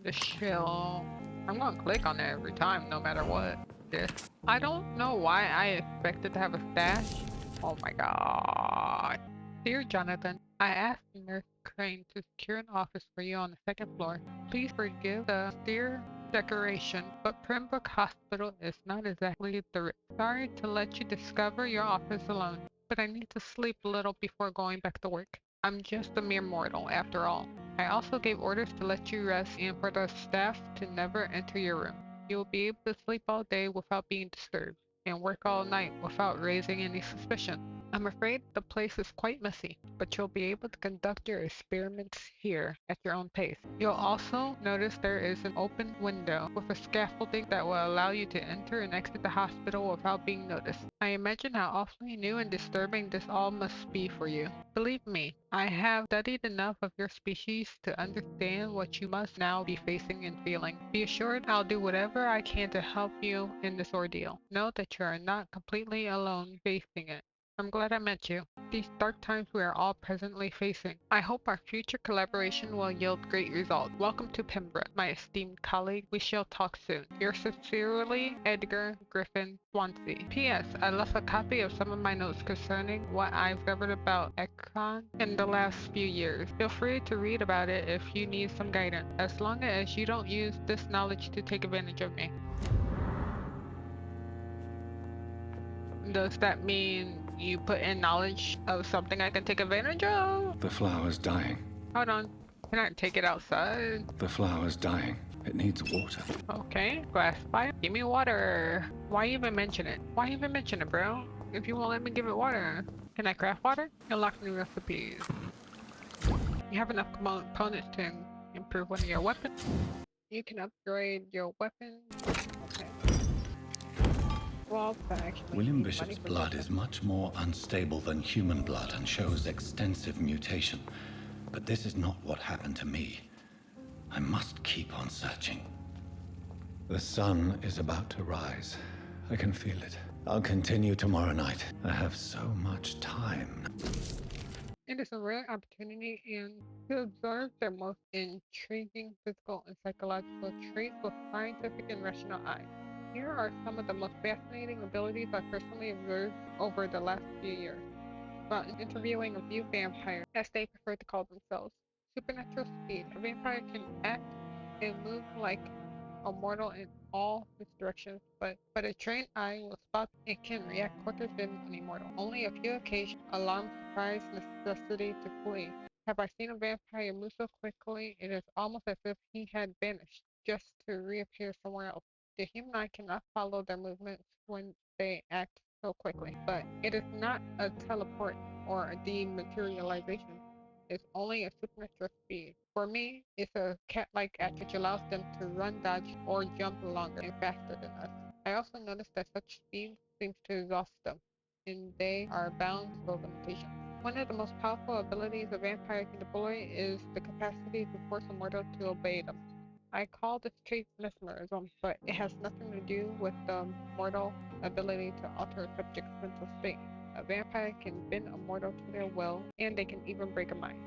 The shell. I'm gonna click on it every time, no matter what. This. I don't know why I expected to have a stash. Oh my god. Dear Jonathan, I asked Nurse Crane to secure an office for you on the second floor. Please forgive the austere decoration, but Pembroke Hospital is not exactly the sorry to let you discover your office alone, but I need to sleep a little before going back to work. I'm just a mere mortal, after all. I also gave orders to let you rest and for the staff to never enter your room. You will be able to sleep all day without being disturbed, and work all night without raising any suspicion. I'm afraid the place is quite messy, but you'll be able to conduct your experiments here at your own pace. You'll also notice there is an open window with a scaffolding that will allow you to enter and exit the hospital without being noticed. I imagine how awfully new and disturbing this all must be for you. Believe me, I have studied enough of your species to understand what you must now be facing and feeling. Be assured I'll do whatever I can to help you in this ordeal. Know that you are not completely alone facing it. I'm glad I met you. These dark times we are all presently facing. I hope our future collaboration will yield great results. Welcome to Pembroke, my esteemed colleague. We shall talk soon. Yours sincerely, Edgar Griffin Swansea. P.S. I left a copy of some of my notes concerning what I've discovered about Ekron in the last few years. Feel free to read about it if you need some guidance, as long as you don't use this knowledge to take advantage of me. Does that mean you put in knowledge of something I can take advantage of? The flower's dying. Hold on. Can I take it outside? The flower's dying. It needs water. Okay, glass fire. Give me water. Why even mention it? Why even mention it, bro? If you won't let me give it water. Can I craft water? Unlock new recipes. You have enough components to improve one of your weapons. You can upgrade your weapon. Okay. Well, that actually William needs money Bishop's for blood weapons. is much more unstable than human blood and shows extensive mutation. But this is not what happened to me. I must keep on searching. The sun is about to rise. I can feel it. I'll continue tomorrow night. I have so much time. It is a rare opportunity and to observe their most intriguing physical and psychological traits with scientific and rational eye. Here are some of the most fascinating abilities I personally observed over the last few years. While interviewing a few vampires, as they prefer to call themselves. Supernatural speed. A vampire can act and move like a mortal in all its directions, but a trained eye will spot it can react quicker than an immortal. Only a few occasions, alarm, surprise, necessity to flee. Have I seen a vampire move so quickly it is almost as if he had vanished, just to reappear somewhere else. The human eye cannot follow their movements when they act so quickly, but it is not a teleport or a dematerialization. It's only a supernatural speed. For me, it's a cat-like act which allows them to run, dodge, or jump longer and faster than us. I also noticed that such speed seems to exhaust them, and they are bound to limitations. One of the most powerful abilities a vampire can deploy is the capacity to force a mortal to obey them. I call this trait mesmerism, but it has nothing to do with the mortal ability to alter a subject's mental state. A vampire can bend a mortal to their will, and they can even break a mind.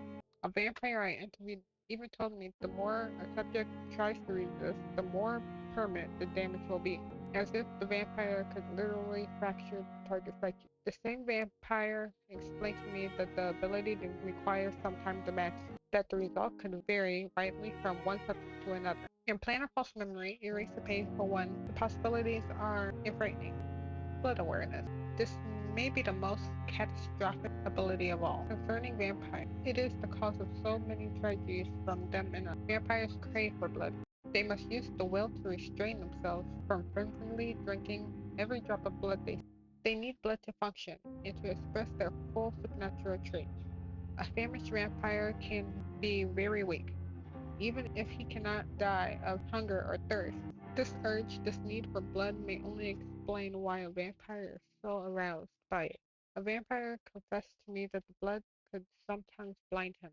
A vampire I interviewed even told me the more a subject tries to resist, the more permanent the damage will be, as if the vampire could literally fracture the target's psyche. The same vampire explained to me that the ability to require some time to match, that the result could vary widely from one subject to another. Implant a false memory, erase the painful one. The possibilities are frightening. Blood awareness. This may be the most catastrophic ability of all. Concerning vampires, it is the cause of so many tragedies from them and us. Vampires crave for blood. They must use the will to restrain themselves from frenziedly drinking every drop of blood they see. They need blood to function and to express their full supernatural traits. A famished vampire can be very weak, even if he cannot die of hunger or thirst. This urge, this need for blood may only explain why a vampire is so aroused by it. A vampire confessed to me that the blood could sometimes blind him,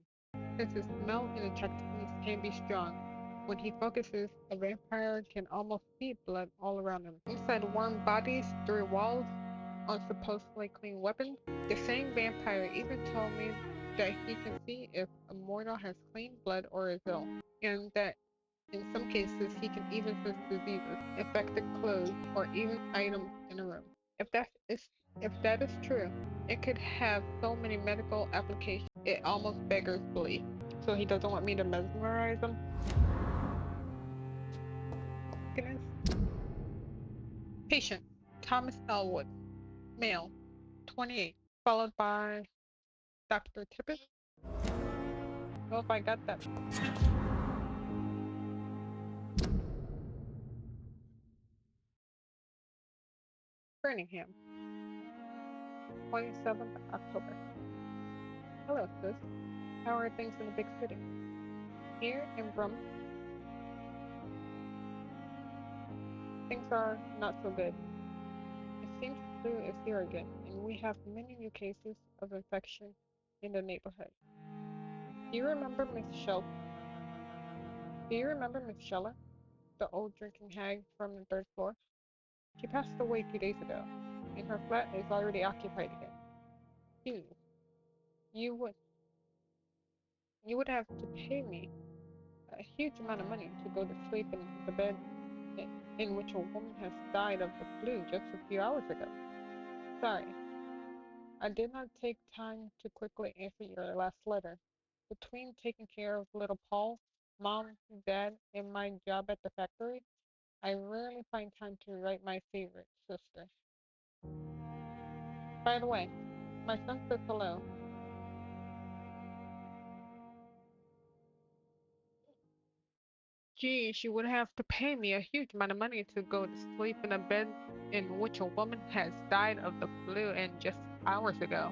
since his smell and attractiveness can be strong. When he focuses, a vampire can almost see blood all around him. Inside warm bodies, through walls, on supposedly clean weapons. The same vampire even told me that he can see if a mortal has clean blood or is ill, and that In some cases, he can even sense diseases, infected clothes, or even items in a room. If that is if that is true, it could have so many medical applications it almost beggars belief. So he doesn't want me to mesmerize him. Goodness. Patient Thomas Elwood, male, 28, followed by Dr. Tippett. Well, if I got that. Birmingham, 27th October. Hello, sis. How are things in the big city? Here in Brum, things are not so good. It seems flu is here again, and we have many new cases of infection in the neighborhood. Do you remember Miss Shell? Do you remember Miss Scheller, the old drinking hag from the third floor? She passed away 2 days ago, and her flat is already occupied again. You, you would, you would have to pay me a huge amount of money to go to sleep in the bed in which a woman has died of the flu just a few hours ago. Sorry, I did not take time to quickly answer your last letter. Between taking care of little Paul, mom, dad, and my job at the factory, I rarely find time to write my favorite sister. By the way, my son says hello. Gee, she would have to pay me a huge amount of money to go to sleep in a bed in which a woman has died of the flu and just hours ago.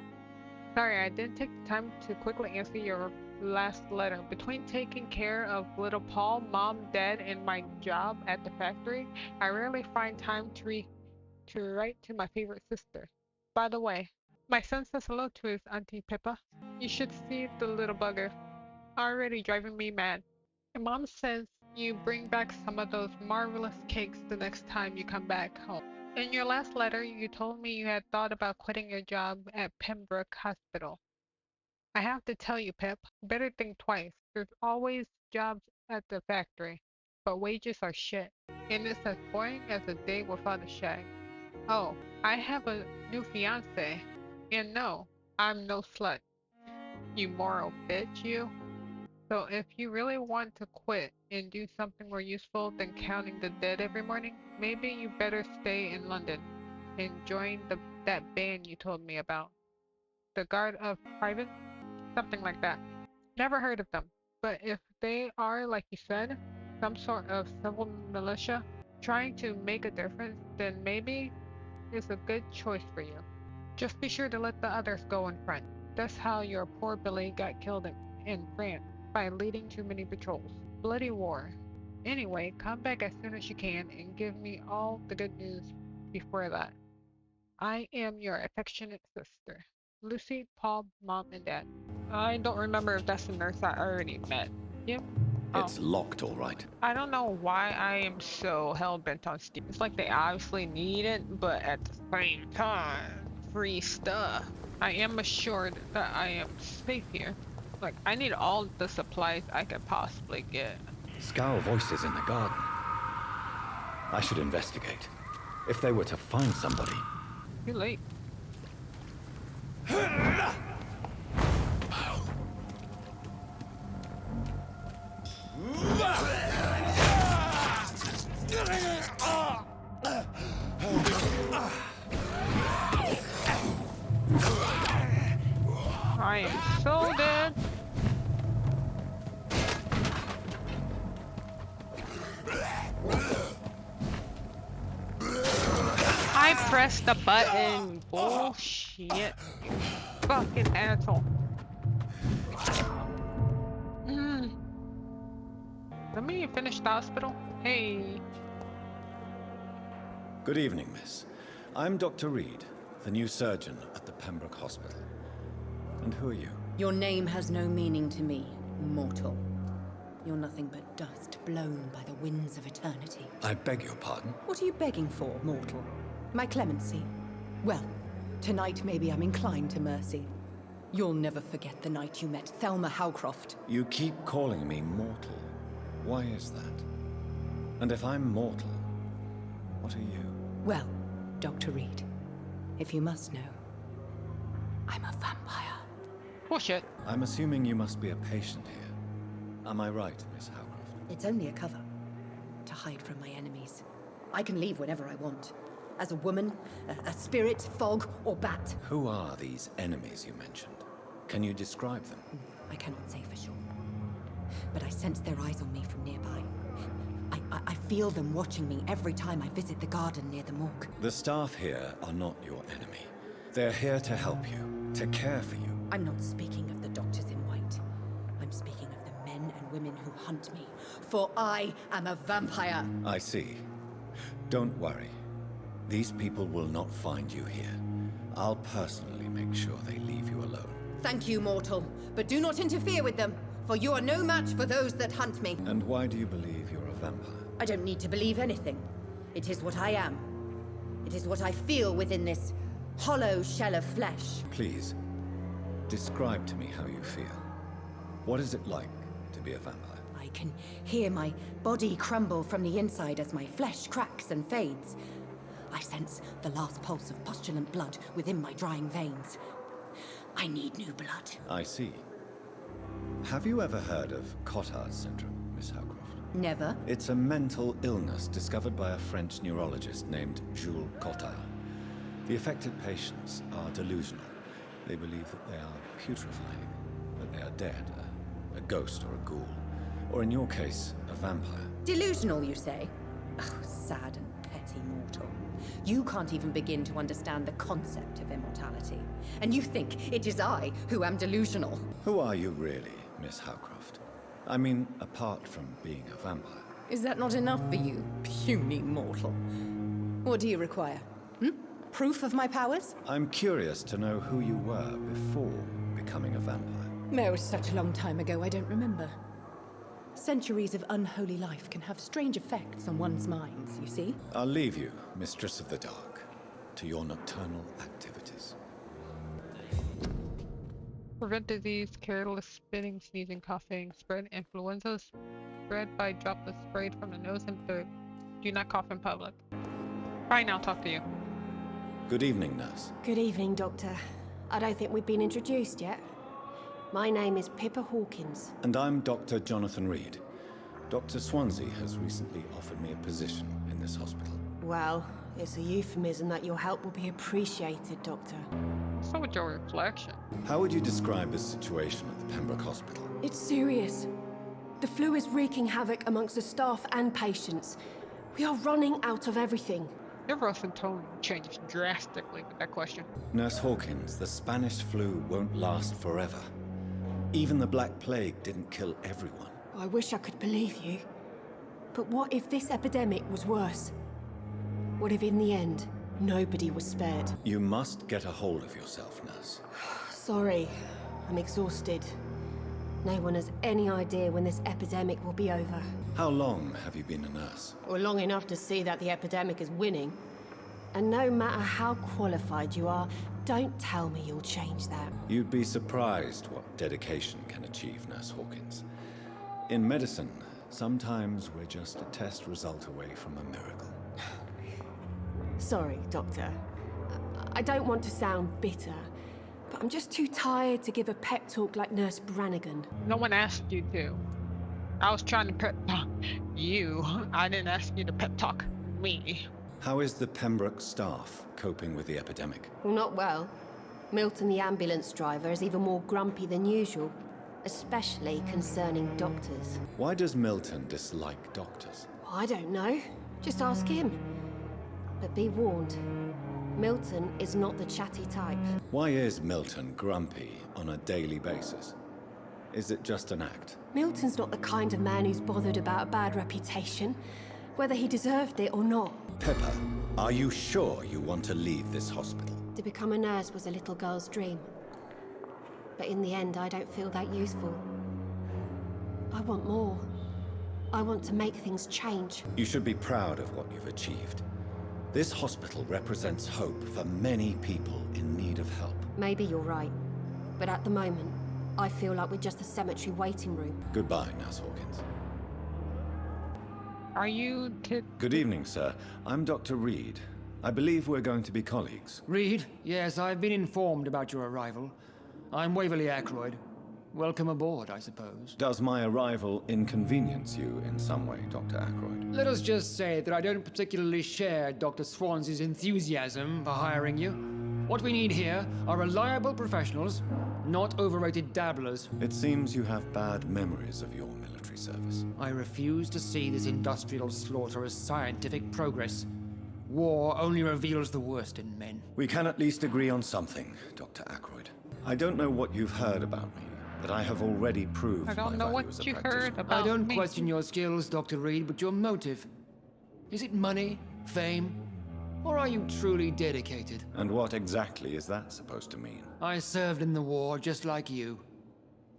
Sorry, I didn't take the time to quickly answer your last letter. Between taking care of little Paul, mom, dad, and my job at the factory, I rarely find time to write to my favorite sister. By the way, my son says hello to his Auntie Pippa. You should see the little bugger. Already driving me mad. And mom says you bring back some of those marvelous cakes the next time you come back home. In your last letter, you told me you had thought about quitting your job at Pembroke Hospital. I have to tell you, Pip, better think twice. There's always jobs at the factory, but wages are shit. And it's as boring as a day without a shag. Oh, I have a new fiance. And no, I'm no slut. You moral bitch, you. So if you really want to quit and do something more useful than counting the dead every morning, maybe you better stay in London and join that band you told me about. The Guard of Private? Something like that. Never heard of them. But if they are, like you said, some sort of civil militia trying to make a difference, then maybe it's a good choice for you. Just be sure to let the others go in front. That's how your poor Billy got killed in France, by leading too many patrols. Bloody war. Anyway, come back as soon as you can and give me all the good news before that. I am your affectionate sister, Lucy, Paul, Mom, and Dad. I don't remember if that's the nurse I already met. Yep. Oh. It's locked, all right. I don't know why I am so hell-bent on Steam. It's like they obviously need it, but at the same time, free stuff. I am assured that I am safe here. Like, I need all the supplies I could possibly get. Scowl voices in the garden. I should investigate. If they were to find somebody. Too late. I am so dead. I pressed the button. Bullshit. You fucking asshole. Let me finish the hospital. Hey. Good evening, miss. I'm Dr. Reed, the new surgeon at the Pembroke Hospital. And who are you? Your name has no meaning to me, mortal. You're nothing but dust blown by the winds of eternity. I beg your pardon? What are you begging for, mortal? My clemency? Well, tonight maybe I'm inclined to mercy. You'll never forget the night you met Thelma Howcroft. You keep calling me mortal. Why is that? And if I'm mortal, what are you? Well, Dr. Reed, if you must know, I'm a vampire. Bullshit. I'm assuming you must be a patient here. Am I right, Miss Howcroft? It's only a cover. To hide from my enemies. I can leave whenever I want. As a woman, a spirit, fog, or bat. Who are these enemies you mentioned? Can you describe them? I cannot say for sure. But I sense their eyes on me from nearby. I feel them watching me every time I visit the garden near the morgue. The staff here are not your enemy. They're here to help you, to care for you. I'm not speaking of the doctors in white. I'm speaking of the men and women who hunt me. For I am a vampire. I see. Don't worry. These people will not find you here. I'll personally make sure they leave you alone. Thank you, mortal. But do not interfere with them, for you are no match for those that hunt me. And why do you believe you're a vampire? I don't need to believe anything. It is what I am. It is what I feel within this hollow shell of flesh. Please, describe to me how you feel. What is it like to be a vampire? I can hear my body crumble from the inside as my flesh cracks and fades. I sense the last pulse of postulant blood within my drying veins. I need new blood. I see. Have you ever heard of Cotard's syndrome, Miss Howcroft? Never. It's a mental illness discovered by a French neurologist named Jules Cotard. The affected patients are delusional. They believe that they are putrefying, that they are dead, a ghost or a ghoul, or in your case, a vampire. Delusional, you say? Oh, sad and petty mortal. You can't even begin to understand the concept of immortality. And you think it is I who am delusional. Who are you really, Miss Howcroft? I mean, apart from being a vampire. Is that not enough for you, puny mortal? What do you require? Proof of my powers? I'm curious to know who you were before becoming a vampire. It was such a long time ago, I don't remember. Centuries of unholy life can have strange effects on one's minds, you see? I'll leave you, Mistress of the Dark, to your nocturnal activities. Prevent disease, careless spitting, sneezing, coughing, spread influenza, spread by droplets sprayed from the nose and throat. Do not cough in public. Fine, I'll talk to you. Good evening, nurse. Good evening, Doctor. I don't think we've been introduced yet. My name is Pippa Hawkins. And I'm Dr. Jonathan Reed. Dr. Swansea has recently offered me a position in this hospital. Well, it's a euphemism that your help will be appreciated, Doctor. So with your reflection. How would you describe the situation at the Pembroke Hospital? It's serious. The flu is wreaking havoc amongst the staff and patients. We are running out of everything. Your voice and tone changed drastically with that question. Nurse Hawkins, the Spanish flu won't last forever. Even the Black Plague didn't kill everyone. I wish I could believe you. But what if this epidemic was worse? What if in the end, nobody was spared? You must get a hold of yourself, nurse. Sorry, I'm exhausted. No one has any idea when this epidemic will be over. How long have you been a nurse? Or long enough to see that the epidemic is winning. And no matter how qualified you are, don't tell me you'll change that. You'd be surprised what dedication can achieve, Nurse Hawkins. In medicine, sometimes we're just a test result away from a miracle. Sorry, Doctor. I don't want to sound bitter, but I'm just too tired to give a pep talk like Nurse Brannigan. No one asked you to. I was trying to pep talk you. I didn't ask you to pep talk me. How is the Pembroke staff coping with the epidemic? Well, not well. Milton, the ambulance driver, is even more grumpy than usual, especially concerning doctors. Why does Milton dislike doctors? I don't know. Just ask him. But be warned, Milton is not the chatty type. Why is Milton grumpy on a daily basis? Is it just an act? Milton's not the kind of man who's bothered about a bad reputation, whether he deserved it or not. Pippa, are you sure you want to leave this hospital? To become a nurse was a little girl's dream. But in the end, I don't feel that useful. I want more. I want to make things change. You should be proud of what you've achieved. This hospital represents hope for many people in need of help. Maybe you're right. But at the moment, I feel like we're just a cemetery waiting room. Goodbye, Nurse Hawkins. Are you to... Good evening, sir. I'm Dr. Reed. I believe we're going to be colleagues. Reed? Yes, I've been informed about your arrival. I'm Waverly Ackroyd. Welcome aboard, I suppose. Does my arrival inconvenience you in some way, Dr. Ackroyd? Let us just say that I don't particularly share Dr. Swansea's enthusiasm for hiring you. What we need here are reliable professionals, not overrated dabblers. It seems you have bad memories of your military service. I refuse to see this industrial slaughter as scientific progress. War only reveals the worst in men. We can at least agree on something, Dr. Ackroyd. I don't know what you've heard about me, but I have already proved I don't my know value what as a you heard practitioner. about I don't me. question your skills, Dr. Reed, but your motive. Is it money, fame, or are you truly dedicated? And what exactly is that supposed to mean? I served in the war just like you.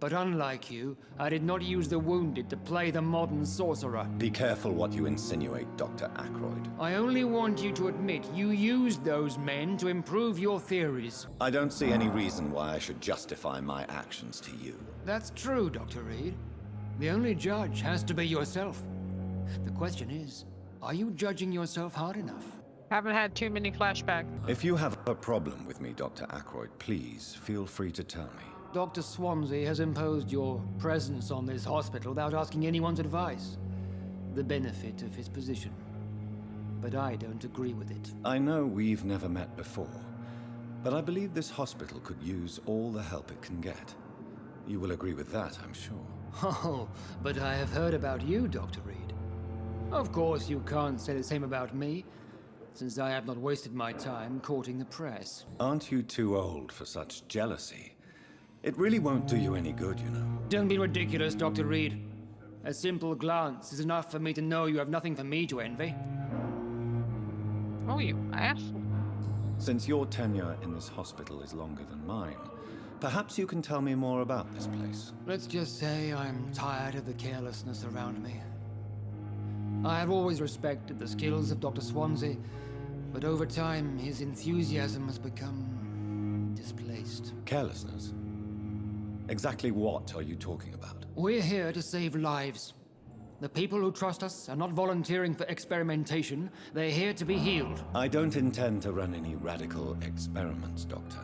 But unlike you, I did not use the wounded to play the modern sorcerer. Be careful what you insinuate, Dr. Ackroyd. I only want you to admit you used those men to improve your theories. I don't see any reason why I should justify my actions to you. That's true, Dr. Reed. The only judge has to be yourself. The question is, are you judging yourself hard enough? Haven't had too many flashbacks. If you have a problem with me, Dr. Ackroyd, please feel free to tell me. Dr. Swansea has imposed your presence on this hospital without asking anyone's advice. The benefit of his position. But I don't agree with it. I know we've never met before, but I believe this hospital could use all the help it can get. You will agree with that, I'm sure. Oh, but I have heard about you, Dr. Reed. Of course, you can't say the same about me, since I have not wasted my time courting the press. Aren't you too old for such jealousy? It really won't do you any good, you know. Don't be ridiculous, Dr. Reed. A simple glance is enough for me to know you have nothing for me to envy. Oh, you asshole. Since your tenure in this hospital is longer than mine, perhaps you can tell me more about this place. Let's just say I'm tired of the carelessness around me. I have always respected the skills of Dr. Swansea, but over time his enthusiasm has become displaced. Carelessness? Exactly what are you talking about? We're here to save lives. The people who trust us are not volunteering for experimentation. They're here to be healed. I don't intend to run any radical experiments, Doctor.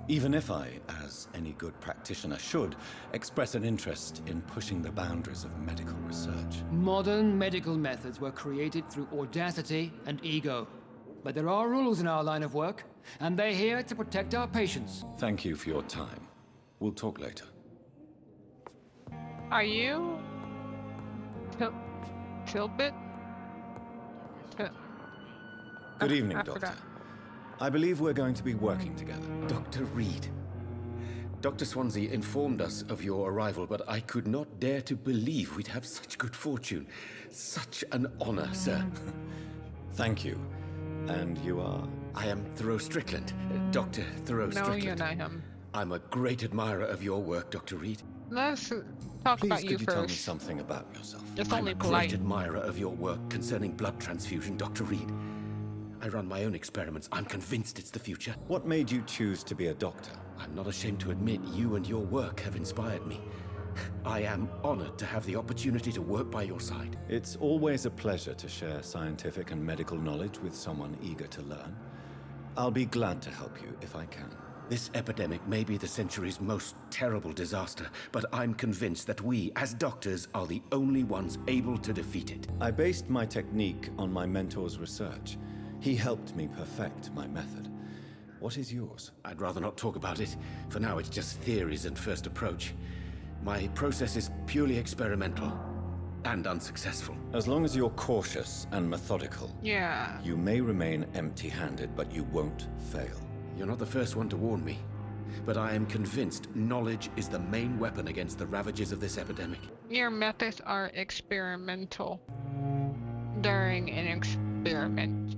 Even if I, as any good practitioner should, express an interest in pushing the boundaries of medical research. Modern medical methods were created through audacity and ego. But there are rules in our line of work, and they're here to protect our patients. Thank you for your time. We'll talk later. Are you... Tilbit? Good evening, I Doctor. forgot. I believe we're going to be working together. Dr. Reed. Dr. Swansea informed us of your arrival, but I could not dare to believe we'd have such good fortune. Such an honor, sir. Thank you. And you are? I am Thoreau Strickland, Dr. Thoreau No, Strickland. you're not him. I'm a great admirer of your work, Dr. Reed. Let's talk Please, about you could you tell me first. something about yourself? It's I'm only a polite. great admirer of your work concerning blood transfusion, Dr. Reed. I run my own experiments. I'm convinced it's the future. What made you choose to be a doctor? I'm not ashamed to admit you and your work have inspired me. I am honored to have the opportunity to work by your side. It's always a pleasure to share scientific and medical knowledge with someone eager to learn. I'll be glad to help you if I can. This epidemic may be the century's most terrible disaster, but I'm convinced that we, as doctors, are the only ones able to defeat it. I based my technique on my mentor's research. He helped me perfect my method. What is yours? I'd rather not talk about it. For now, it's just theories and first approach. My process is purely experimental and unsuccessful. As long as you're cautious and methodical, Yeah. you may remain empty-handed, but you won't fail. You're not the first one to warn me, but I am convinced knowledge is the main weapon against the ravages of this epidemic. Your methods are experimental. During an experiment.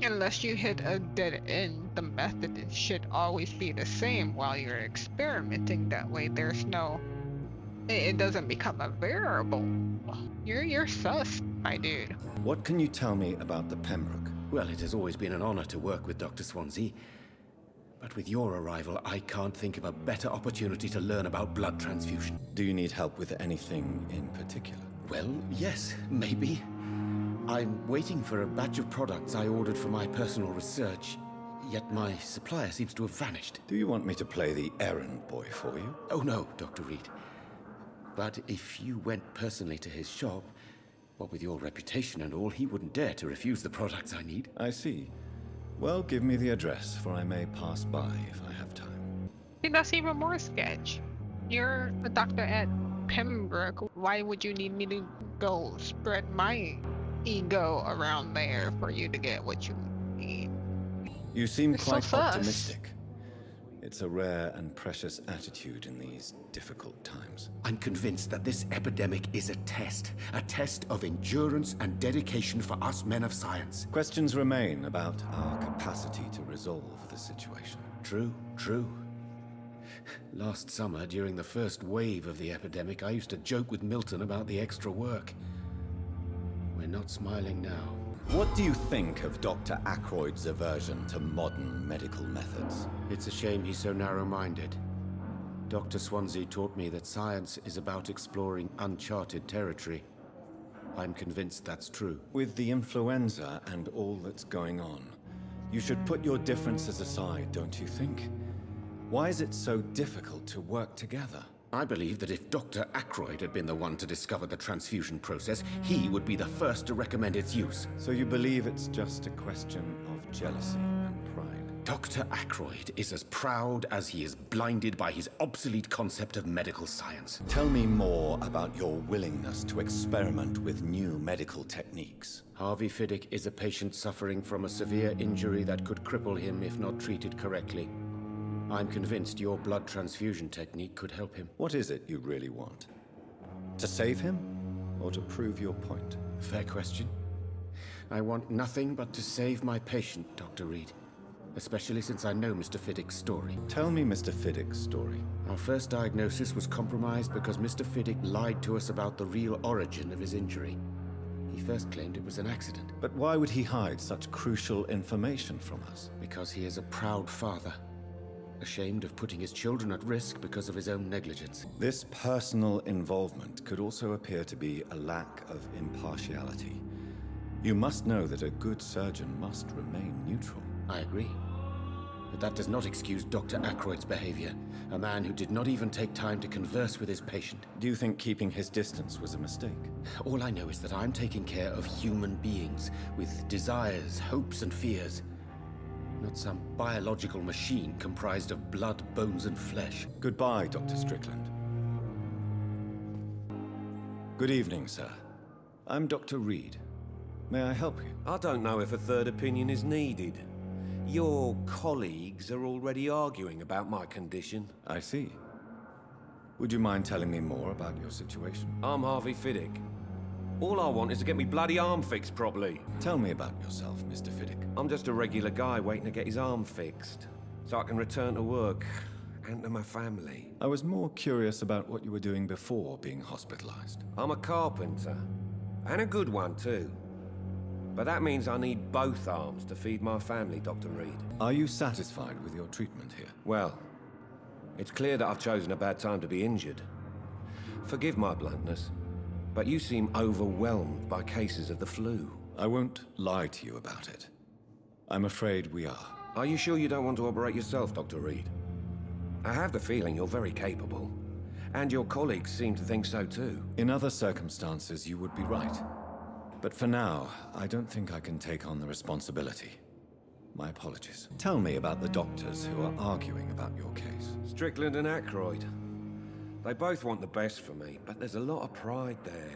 Unless you hit a dead end, the method should always be the same while you're experimenting. That way there's no... It doesn't become a variable. You're sus, my dude. What can you tell me about the Pembroke? Well, it has always been an honor to work with Dr. Swansea. But with your arrival, I can't think of a better opportunity to learn about blood transfusion. Do you need help with anything in particular? Well, yes, maybe. I'm waiting for a batch of products I ordered for my personal research, yet my supplier seems to have vanished. Do you want me to play the errand boy for you? Oh no, Dr. Reed. But if you went personally to his shop, what with your reputation and all, he wouldn't dare to refuse the products I need. I see. Well, give me the address, for I may pass by if I have time. See, that's even more sketch. You're a doctor at Pembroke. Why would you need me to go spread my ego around there for you to get what you need? You seem It's so quite fast. optimistic. It's a rare and precious attitude in these difficult times. I'm convinced that this epidemic is a test of endurance and dedication for us men of science. Questions remain about our capacity to resolve the situation. True, true. Last summer, during the first wave of the epidemic, I used to joke with Milton about the extra work. We're not smiling now. What do you think of Dr. Ackroyd's aversion to modern medical methods? It's a shame he's so narrow-minded. Dr. Swansea taught me that science is about exploring uncharted territory. I'm convinced that's true. With the influenza and all that's going on, you should put your differences aside, don't you think? Why is it so difficult to work together? I believe that if Dr. Ackroyd had been the one to discover the transfusion process, he would be the first to recommend its use. So you believe it's just a question of jealousy and pride? Dr. Ackroyd is as proud as he is blinded by his obsolete concept of medical science. Tell me more about your willingness to experiment with new medical techniques. Harvey Fiddick is a patient suffering from a severe injury that could cripple him if not treated correctly. I'm convinced your blood transfusion technique could help him. What is it you really want? To save him, or to prove your point? Fair question. I want nothing but to save my patient, Dr. Reed. Especially since I know Mr. Fiddick's story. Tell me Mr. Fiddick's story. Our first diagnosis was compromised because Mr. Fiddick lied to us about the real origin of his injury. He first claimed it was an accident. But why would he hide such crucial information from us? Because he is a proud father. Ashamed of putting his children at risk because of his own negligence. This personal involvement could also appear to be a lack of impartiality. You must know that a good surgeon must remain neutral. I agree. But that does not excuse Dr. Ackroyd's behavior. A man who did not even take time to converse with his patient. Do you think keeping his distance was a mistake? All I know is that I'm taking care of human beings with desires, hopes, and fears. Not some biological machine comprised of blood, bones, and flesh. Goodbye, Dr. Strickland. Good evening, sir. I'm Dr. Reed. May I help you? I don't know if a third opinion is needed. Your colleagues are already arguing about my condition. I see. Would you mind telling me more about your situation? I'm Harvey Fiddick. All I want is to get me bloody arm fixed properly. Tell me about yourself, Mr. Fiddick. I'm just a regular guy waiting to get his arm fixed, so I can return to work and to my family. I was more curious about what you were doing before being hospitalized. I'm a carpenter, and a good one too. But that means I need both arms to feed my family, Dr. Reed. Are you satisfied with your treatment here? Well, it's clear that I've chosen a bad time to be injured. Forgive my bluntness, but you seem overwhelmed by cases of the flu. I won't lie to you about it. I'm afraid we are. Are you sure you don't want to operate yourself, Dr. Reed? I have the feeling you're very capable, and your colleagues seem to think so too. In other circumstances, you would be right. But for now, I don't think I can take on the responsibility. My apologies. Tell me about the doctors who are arguing about your case. Strickland and Ackroyd. They both want the best for me, but there's a lot of pride there.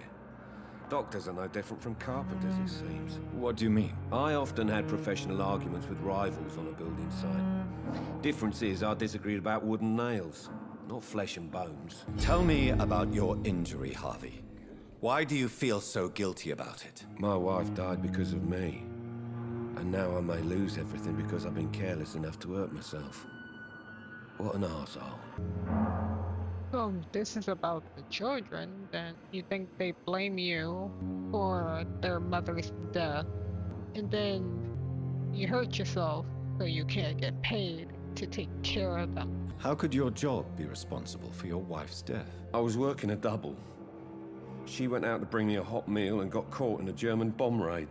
Doctors are no different from carpenters, it seems. What do you mean? I often had professional arguments with rivals on a building site. Difference is I disagreed about wooden nails, not flesh and bones. Tell me about your injury, Harvey. Why do you feel so guilty about it? My wife died because of me. And now I may lose everything because I've been careless enough to hurt myself. What an arsehole. So this is about the children, then you think they blame you for their mother's death, and then you hurt yourself so you can't get paid to take care of them. How could your job be responsible for your wife's death? I was working a double. She went out to bring me a hot meal and got caught in a German bomb raid.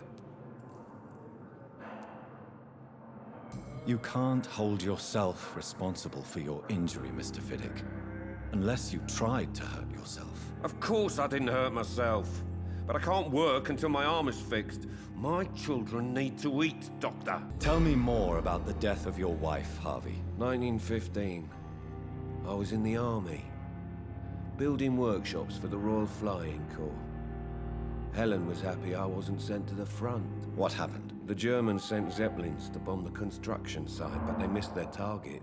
You can't hold yourself responsible for your injury, Mr. Fiddick. Unless you tried to hurt yourself. Of course I didn't hurt myself. But I can't work until my arm is fixed. My children need to eat, Doctor. Tell me more about the death of your wife, Harvey. 1915. I was in the army. Building workshops for the Royal Flying Corps. Helen was happy I wasn't sent to the front. What happened? The Germans sent Zeppelins to bomb the construction site, but they missed their target.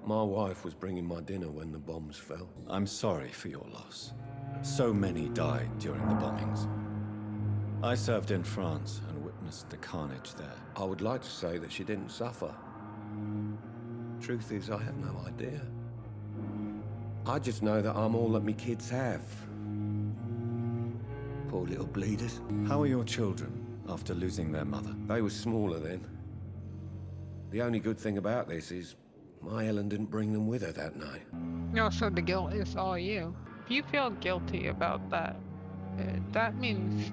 My wife was bringing my dinner when the bombs fell. I'm sorry for your loss. So many died during the bombings. I served in France and witnessed the carnage there. I would like to say that she didn't suffer. Truth is, I have no idea. I just know that I'm all that me kids have. Poor little bleeders. How are your children after losing their mother? They were smaller then. The only good thing about this is my Helen didn't bring them with her that night. No, so the guilt is all you. If you feel guilty about that, that means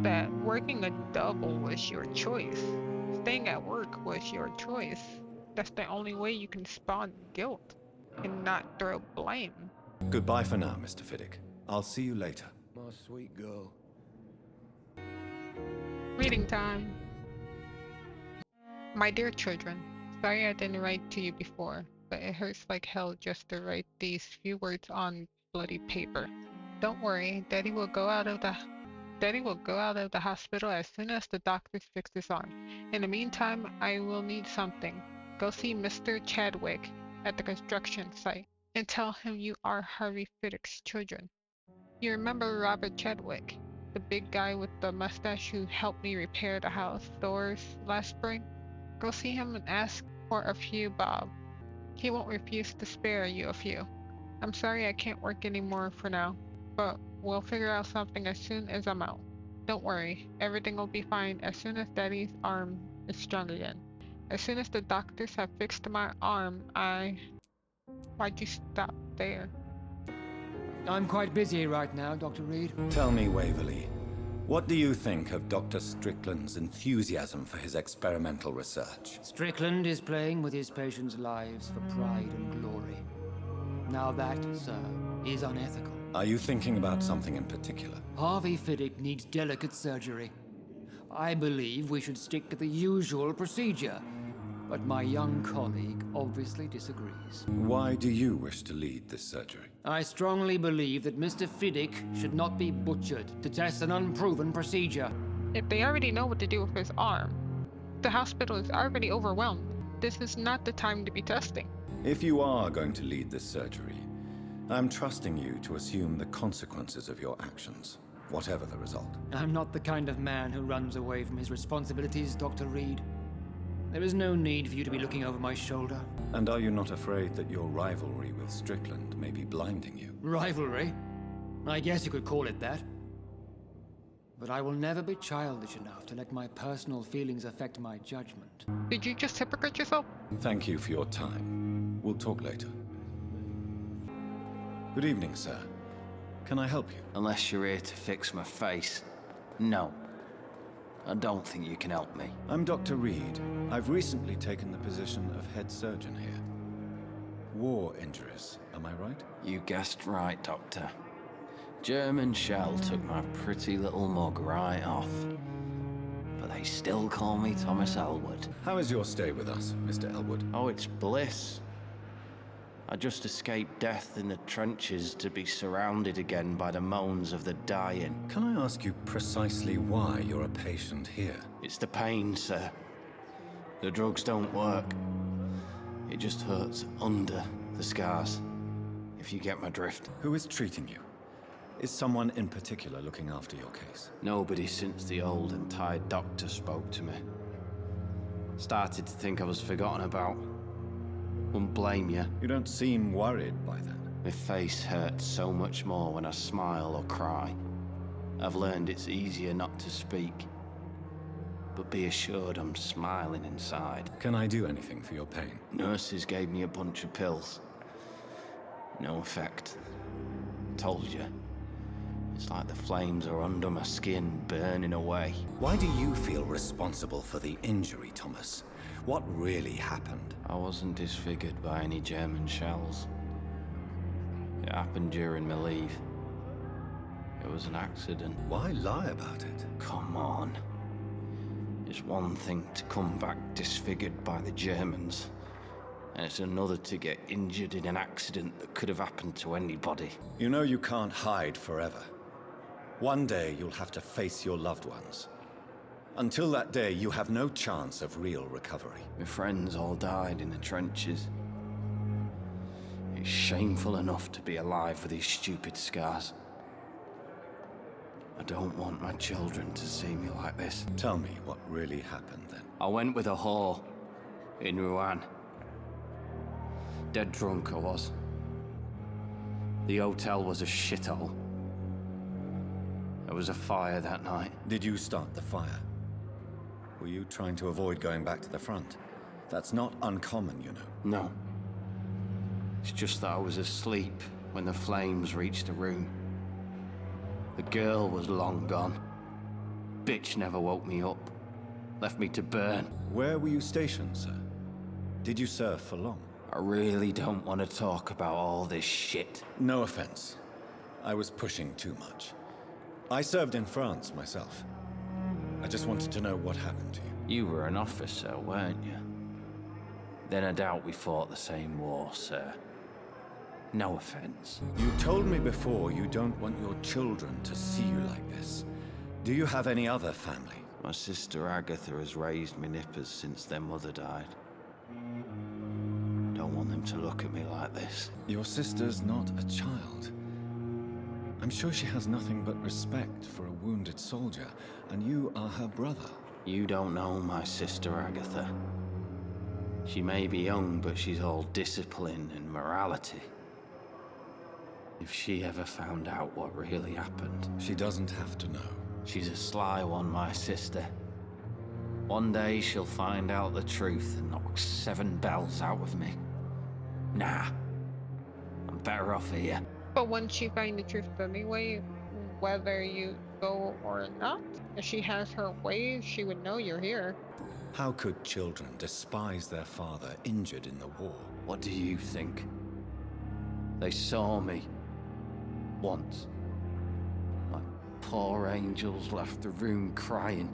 that working a double was your choice. Staying at work was your choice. That's the only way you can spawn guilt and not throw blame. Goodbye for now, Mr. Fiddick. I'll see you later. My sweet girl. Reading time. My dear children, sorry I didn't write to you before, but it hurts like hell just to write these few words on bloody paper. Don't worry, Daddy will go out of the hospital as soon as the doctors fix his arm. In the meantime, I will need something. Go see Mr. Chadwick at the construction site and tell him you are Harvey Fiddick's children. You remember Robert Chadwick, the big guy with the mustache who helped me repair the house doors last spring? Go see him and ask for a few bob. He won't refuse to spare you a few. I'm sorry I can't work anymore for now, but we'll figure out something as soon as I'm out. Don't worry, everything will be fine as soon as Daddy's arm is strong again. As soon as the doctors have fixed my arm, Why'd you stop there? I'm quite busy right now, Dr. Reed. Tell me, Waverly, what do you think of Dr. Strickland's enthusiasm for his experimental research? Strickland is playing with his patients' lives for pride and glory. Now that, sir, is unethical. Are you thinking about something in particular? Harvey Fiddick needs delicate surgery. I believe we should stick to the usual procedure, but my young colleague obviously disagrees. Why do you wish to lead this surgery? I strongly believe that Mr. Fiddick should not be butchered to test an unproven procedure. If they already know what to do with his arm, the hospital is already overwhelmed. This is not the time to be testing. If you are going to lead this surgery, I'm trusting you to assume the consequences of your actions, whatever the result. I'm not the kind of man who runs away from his responsibilities, Dr. Reed. There is no need for you to be looking over my shoulder. And are you not afraid that your rivalry with Strickland may be blinding you? Rivalry? I guess you could call it that. But I will never be childish enough to let my personal feelings affect my judgment. Did you just hypocrite yourself? Thank you for your time. We'll talk later. Good evening, sir. Can I help you? Unless you're here to fix my face. No. I don't think you can help me. I'm Dr. Reed. I've recently taken the position of head surgeon here. War injuries, am I right? You guessed right, Doctor. German shell took my pretty little mug right off. But they still call me Thomas Elwood. How is your stay with us, Mr. Elwood? Oh, it's bliss. I just escaped death in the trenches to be surrounded again by the moans of the dying. Can I ask you precisely why you're a patient here? It's the pain, sir. The drugs don't work. It just hurts under the scars, if you get my drift. Who is treating you? Is someone in particular looking after your case? Nobody since the old and tired doctor spoke to me. Started to think I was forgotten about. Wouldn't blame you. You don't seem worried by that. My face hurts so much more when I smile or cry. I've learned it's easier not to speak. But be assured I'm smiling inside. Can I do anything for your pain? Nurses gave me a bunch of pills. No effect. Told you. It's like the flames are under my skin, burning away. Why do you feel responsible for the injury, Thomas? What really happened? I wasn't disfigured by any German shells. It happened during my leave. It was an accident. Why lie about it? Come on. It's one thing to come back disfigured by the Germans, and it's another to get injured in an accident that could have happened to anybody. You know you can't hide forever. One day you'll have to face your loved ones. Until that day, you have no chance of real recovery. My friends all died in the trenches. It's shameful enough to be alive with these stupid scars. I don't want my children to see me like this. Tell me what really happened then. I went with a whore in Rouen. Dead drunk I was. The hotel was a shithole. There was a fire that night. Did you start the fire? Were you trying to avoid going back to the front? That's not uncommon, you know. No. It's just that I was asleep when the flames reached the room. The girl was long gone. Bitch never woke me up. Left me to burn. Where were you stationed, sir? Did you serve for long? I really don't want to talk about all this shit. No offense. I was pushing too much. I served in France myself. I just wanted to know what happened to you. You were an officer, weren't you? Then I doubt we fought the same war, sir. No offense. You told me before you don't want your children to see you like this. Do you have any other family? My sister Agatha has raised me nippers since their mother died. Don't want them to look at me like this. Your sister's not a child. I'm sure she has nothing but respect for a wounded soldier, and you are her brother. You don't know my sister Agatha. She may be young, but she's all discipline and morality. If she ever found out what really happened... She doesn't have to know. She's a sly one, my sister. One day she'll find out the truth and knock 7 bells out of me. Nah. I'm better off here. But wouldn't she find the truth anyway, whether you go or not? If she has her ways, she would know you're here. How could children despise their father injured in the war? What do you think? They saw me. Once. My poor angels left the room crying.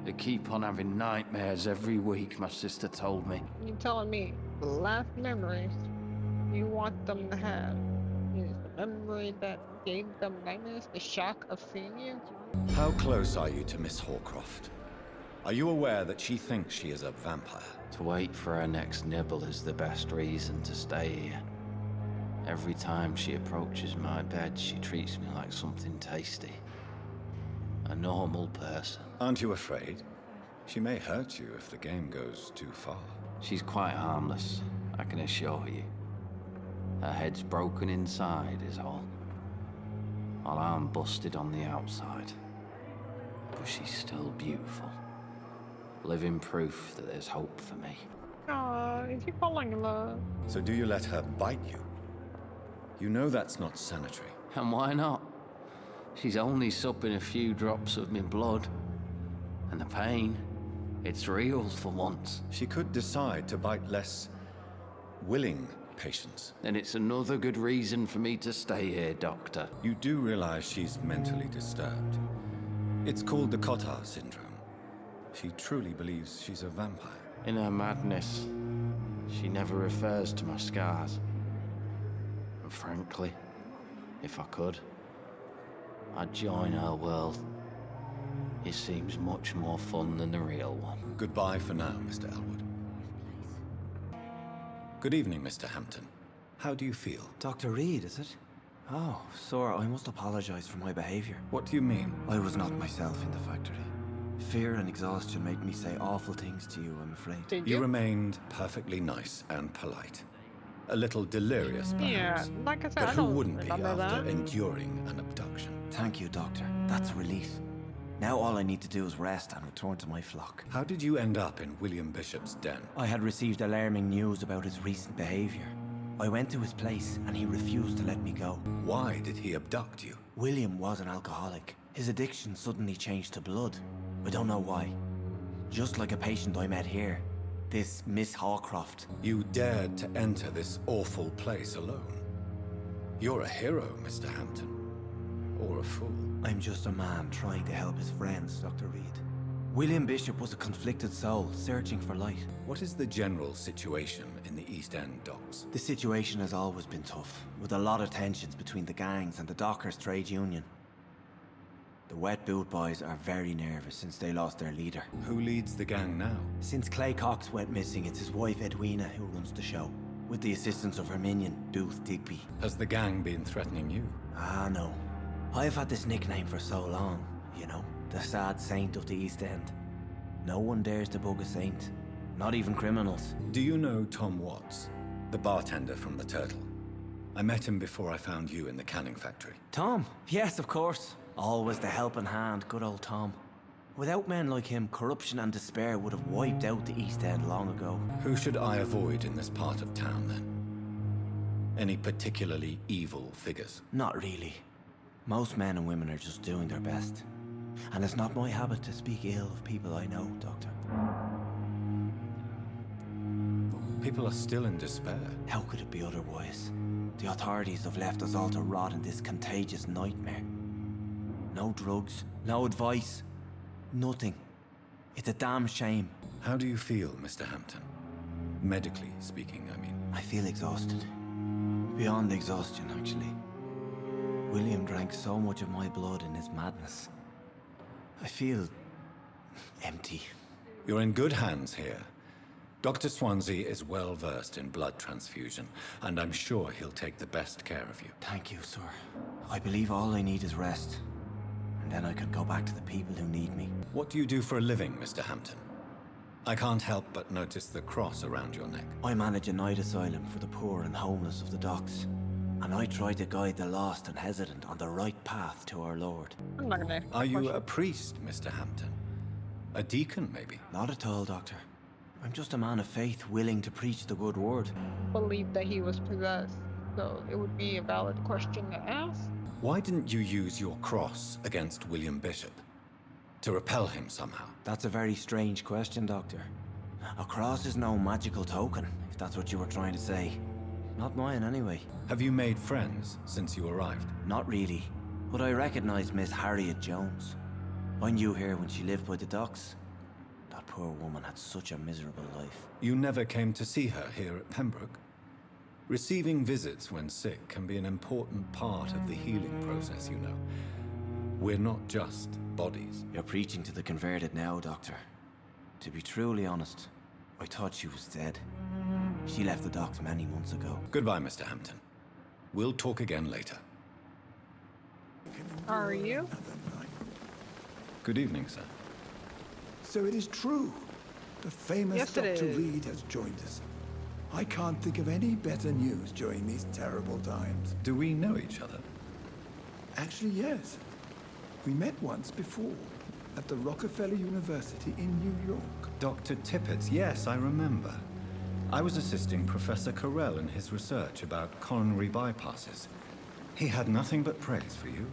They keep on having nightmares every week, my sister told me. You're telling me the last memories you want them to have is the memory that gave them nightmares, the shock of seeing you? How close are you to Miss Horcroft? Are you aware that she thinks she is a vampire? To wait for her next nibble is the best reason to stay here. Every time she approaches my bed, she treats me like something tasty. A normal person. Aren't you afraid? She may hurt you if the game goes too far. She's quite harmless, I can assure you. Her head's broken inside is all. While I'm busted on the outside. But she's still beautiful. Living proof that there's hope for me. Aw, is he falling in love? So do you let her bite you? You know that's not sanitary. And why not? She's only supping a few drops of my blood. And the pain, it's real for once. She could decide to bite less willing patients. Then it's another good reason for me to stay here, Doctor. You do realize she's mentally disturbed. It's called the Cotard syndrome. She truly believes she's a vampire. In her madness, she never refers to my scars. And frankly, if I could, I'd join her world. It seems much more fun than the real one. Goodbye for now, Mr. Elwood. Good evening, Mr. Hampton. How do you feel? Dr. Reed, is it? Oh, sir, I must apologize for my behavior. What do you mean? I was not myself in the factory. Fear and exhaustion made me say awful things to you, I'm afraid. Did You you? remained perfectly nice and polite. A little delirious, perhaps. Yeah, like I said, But I who don't wouldn't be remember after that. enduring an abduction? Thank you, Doctor. That's a relief. Now all I need to do is rest and return to my flock. How did you end up in William Bishop's den? I had received alarming news about his recent behavior. I went to his place and he refused to let me go. Why did he abduct you? William was an alcoholic. His addiction suddenly changed to blood. I don't know why. Just like a patient I met here. This Miss Hawcroft. You dared to enter this awful place alone. You're a hero, Mr. Hampton. Or a fool. I'm just a man trying to help his friends, Dr. Reed. William Bishop was a conflicted soul, searching for light. What is the general situation in the East End docks? The situation has always been tough, with a lot of tensions between the gangs and the Dockers Trade Union. The Wet Boot Boys are very nervous since they lost their leader. Who leads the gang now? Since Clay Cox went missing, it's his wife Edwina who runs the show, with the assistance of her minion, Booth Digby. Has the gang been threatening you? Ah, no. I've had this nickname for so long, you know, the sad saint of the East End. No one dares to bug a saint, not even criminals. Do you know Tom Watts, the bartender from the Turtle? I met him before I found you in the canning factory. Tom? Yes, of course. Always the helping hand, good old Tom. Without men like him, corruption and despair would have wiped out the East End long ago. Who should I avoid in this part of town, then? Any particularly evil figures? Not really. Most men and women are just doing their best. And it's not my habit to speak ill of people I know, Doctor. People are still in despair. How could it be otherwise? The authorities have left us all to rot in this contagious nightmare. No drugs, no advice, nothing. It's a damn shame. How do you feel, Mr. Hampton? Medically speaking, I mean. I feel exhausted. Beyond exhaustion, actually. William drank so much of my blood in his madness. I feel empty. You're in good hands here. Dr. Swansea is well versed in blood transfusion, and I'm sure he'll take the best care of you. Thank you, sir. I believe all I need is rest. And then I can go back to the people who need me. What do you do for a living, Mr. Hampton? I can't help but notice the cross around your neck. I manage a night asylum for the poor and homeless of the docks. And I try to guide the lost and hesitant on the right path to our Lord. I'm not gonna. Are you a priest, Mr. Hampton? A deacon, maybe? Not at all, Doctor. I'm just a man of faith willing to preach the good word. Believe that he was possessed, so it would be a valid question to ask. Why didn't you use your cross against William Bishop? To repel him somehow? That's a very strange question, Doctor. A cross is no magical token, if that's what you were trying to say. Not mine, anyway. Have you made friends since you arrived? Not really, but I recognized Miss Harriet Jones. I knew her when she lived by the docks. That poor woman had such a miserable life. You never came to see her here at Pembroke? Receiving visits when sick can be an important part of the healing process, you know. We're not just bodies. You're preaching to the converted now, Doctor. To be truly honest, I thought she was dead. She left the docks many months ago. Goodbye, Mr. Hampton. We'll talk again later. How are you? Good evening, sir. So it is true. The famous Yes, it Dr. is. Reed has joined us. I can't think of any better news during these terrible times. Do we know each other? Actually, yes. We met once before at the Rockefeller University in New York. Dr. Tippett, yes, I remember. I was assisting Professor Carell in his research about coronary bypasses. He had nothing but praise for you.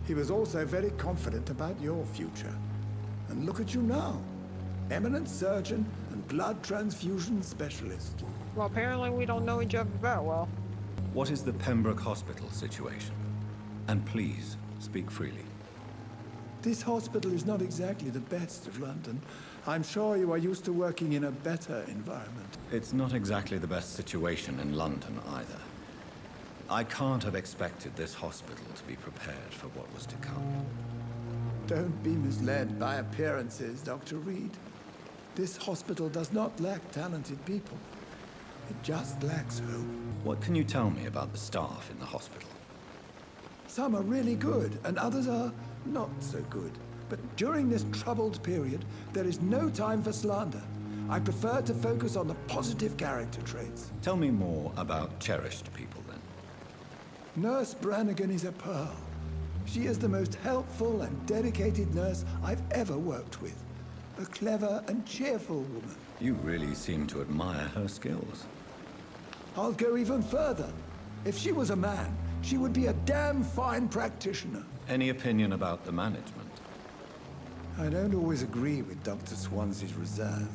He was also very confident about your future. And look at you now. Eminent surgeon and blood transfusion specialist. Well, apparently we don't know each other that well. What is the Pembroke Hospital situation? And please, speak freely. This hospital is not exactly the best of London. I'm sure you are used to working in a better environment. It's not exactly the best situation in London either. I can't have expected this hospital to be prepared for what was to come. Don't be misled by appearances, Dr. Reed. This hospital does not lack talented people. It just lacks hope. What can you tell me about the staff in the hospital? Some are really good, and others are not so good. But during this troubled period, there is no time for slander. I prefer to focus on the positive character traits. Tell me more about cherished people, then. Nurse Brannigan is a pearl. She is the most helpful and dedicated nurse I've ever worked with. A clever and cheerful woman. You really seem to admire her skills. I'll go even further. If she was a man, She would be a damn fine practitioner. Any opinion about the management? I don't always agree with Dr. Swansea's reserve,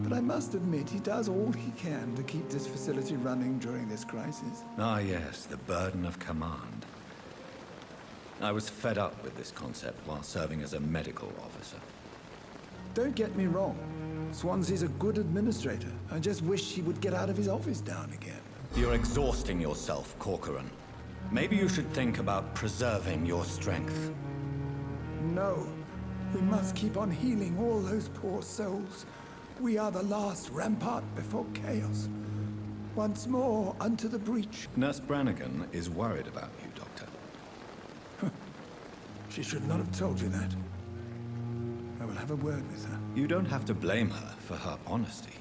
but I must admit he does all he can to keep this facility running during this crisis. Ah, yes, the burden of command. I was fed up with this concept while serving as a medical officer. Don't get me wrong. Swansea's a good administrator. I just wish he would get out of his office now and again. You're exhausting yourself, Corcoran. Maybe you should think about preserving your strength. No. We must keep on healing all those poor souls. We are the last rampart before chaos. Once more, unto the breach. Nurse Brannigan is worried about you, Doctor. She should not have told you that. I will have a word with her. You don't have to blame her for her honesty.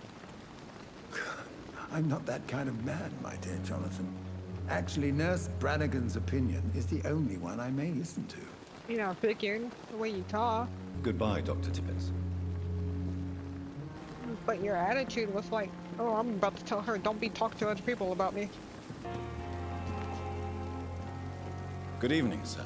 I'm not that kind of man, my dear Jonathan. Actually, Nurse Brannigan's opinion is the only one I may listen to. You know, figuring the way you talk. Goodbye, Dr. Tibbets. But your attitude was like, oh, I'm about to tell her, don't be talking to other people about me. Good evening, sir.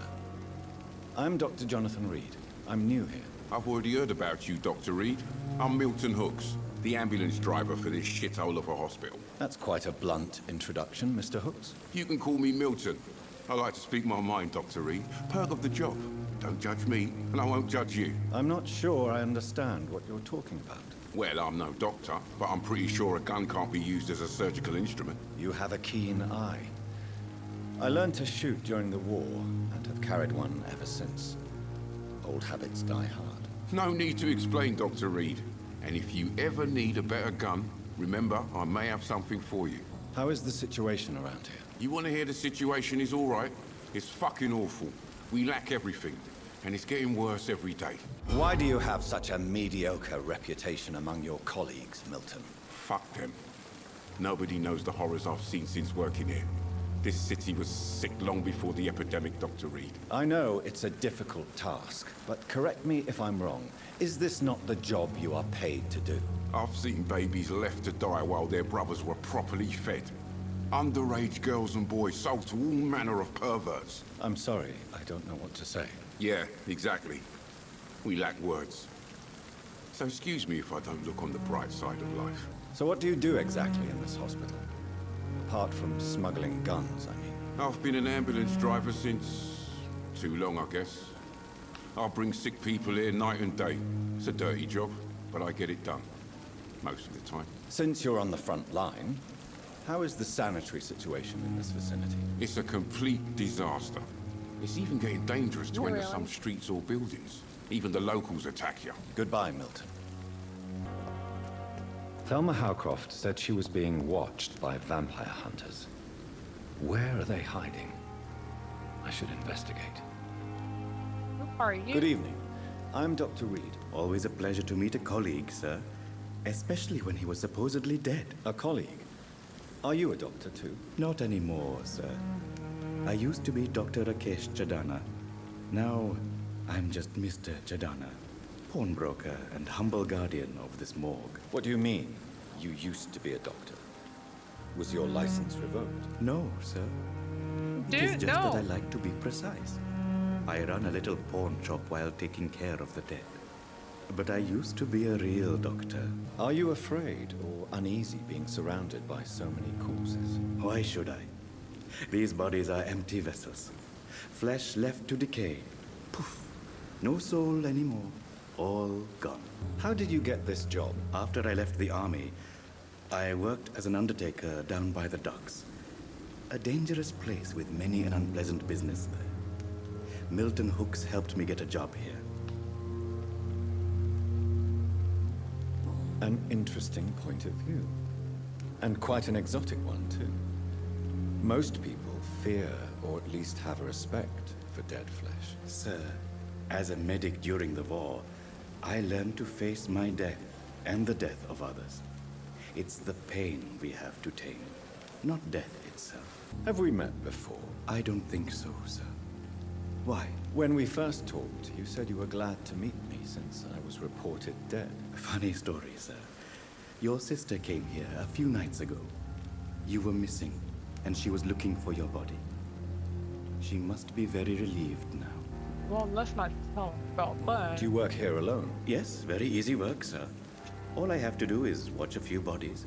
I'm Dr. Jonathan Reed. I'm new here. I've already heard about you, Dr. Reed. I'm Milton Hooks, the ambulance driver for this shithole of a hospital. That's quite a blunt introduction, Mr. Hooks. You can call me Milton. I like to speak my mind, Dr. Reed. Perk of the job. Don't judge me, and I won't judge you. I'm not sure I understand what you're talking about. Well, I'm no doctor, but I'm pretty sure a gun can't be used as a surgical instrument. You have a keen eye. I learned to shoot during the war, and have carried one ever since. Old habits die hard. No need to explain, Dr. Reed. And if you ever need a better gun, remember, I may have something for you. How is the situation around here? You want to hear the situation is all right? It's fucking awful. We lack everything, and it's getting worse every day. Why do you have such a mediocre reputation among your colleagues, Milton? Fuck them. Nobody knows the horrors I've seen since working here. This city was sick long before the epidemic, Dr. Reed. I know it's a difficult task, but correct me if I'm wrong. Is this not the job you are paid to do? I've seen babies left to die while their brothers were properly fed. Underage girls and boys sold to all manner of perverts. I'm sorry, I don't know what to say. Yeah, exactly. We lack words. So excuse me if I don't look on the bright side of life. So what do you do exactly in this hospital? Apart from smuggling guns, I mean. I've been an ambulance driver since... too long, I guess. I bring sick people here night and day. It's a dirty job, but I get it done. Most of the time. Since you're on the front line, how is the sanitary situation in this vicinity? It's a complete disaster. It's even getting dangerous to enter Really? some streets or buildings. Even the locals attack you. Goodbye, Milton. Thelma Howcroft said she was being watched by vampire hunters. Where are they hiding? I should investigate. Who are you? Good evening. I'm Dr. Reed. Always a pleasure to meet a colleague, sir. Especially when he was supposedly dead. A colleague. Are you a doctor too? Not anymore, sir. I used to be Dr. Rakesh Chadana. Now, I'm just Mr. Chadana, pawnbroker and humble guardian of this morgue. What do you mean, you used to be a doctor? Was your license revoked? No, sir. It is Dude, just that I no. like to be precise. I run a little pawn shop while taking care of the dead. But I used to be a real doctor. Are you afraid or uneasy being surrounded by so many corpses? Why should I? These bodies are empty vessels. Flesh left to decay. Poof. No soul anymore. All gone. How did you get this job? After I left the army, I worked as an undertaker down by the docks. A dangerous place with many an unpleasant business there. Milton Hooks helped me get a job here. An interesting point of view. And quite an exotic one, too. Most people fear, or at least have a respect, for dead flesh. Sir, as a medic during the war, I learned to face my death and the death of others. It's the pain we have to tame, not death itself. Have we met before? I don't think so, sir. Why? When we first talked, you said you were glad to meet me since I was reported dead. Funny story, sir. Your sister came here a few nights ago. You were missing, and she was looking for your body. She must be very relieved now. Well, let's not tell about that. Do you work here alone? Yes, very easy work, sir. All I have to do is watch a few bodies.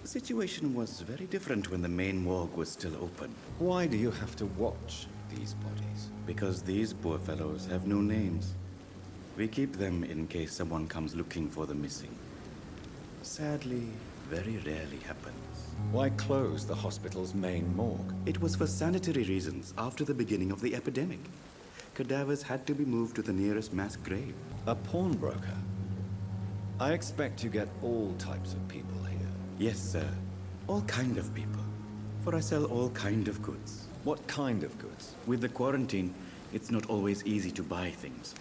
The situation was very different when the main morgue was still open. Why do you have to watch these bodies? Because these poor fellows have no names. We keep them in case someone comes looking for the missing. Sadly, very rarely happens. Why close the hospital's main morgue? It was for sanitary reasons after the beginning of the epidemic. Cadavers had to be moved to the nearest mass grave. A pawnbroker? I expect you get all types of people here. Yes, sir. All kind of people. For I sell all kind of goods. What kind of goods? With the quarantine, it's not always easy to buy things.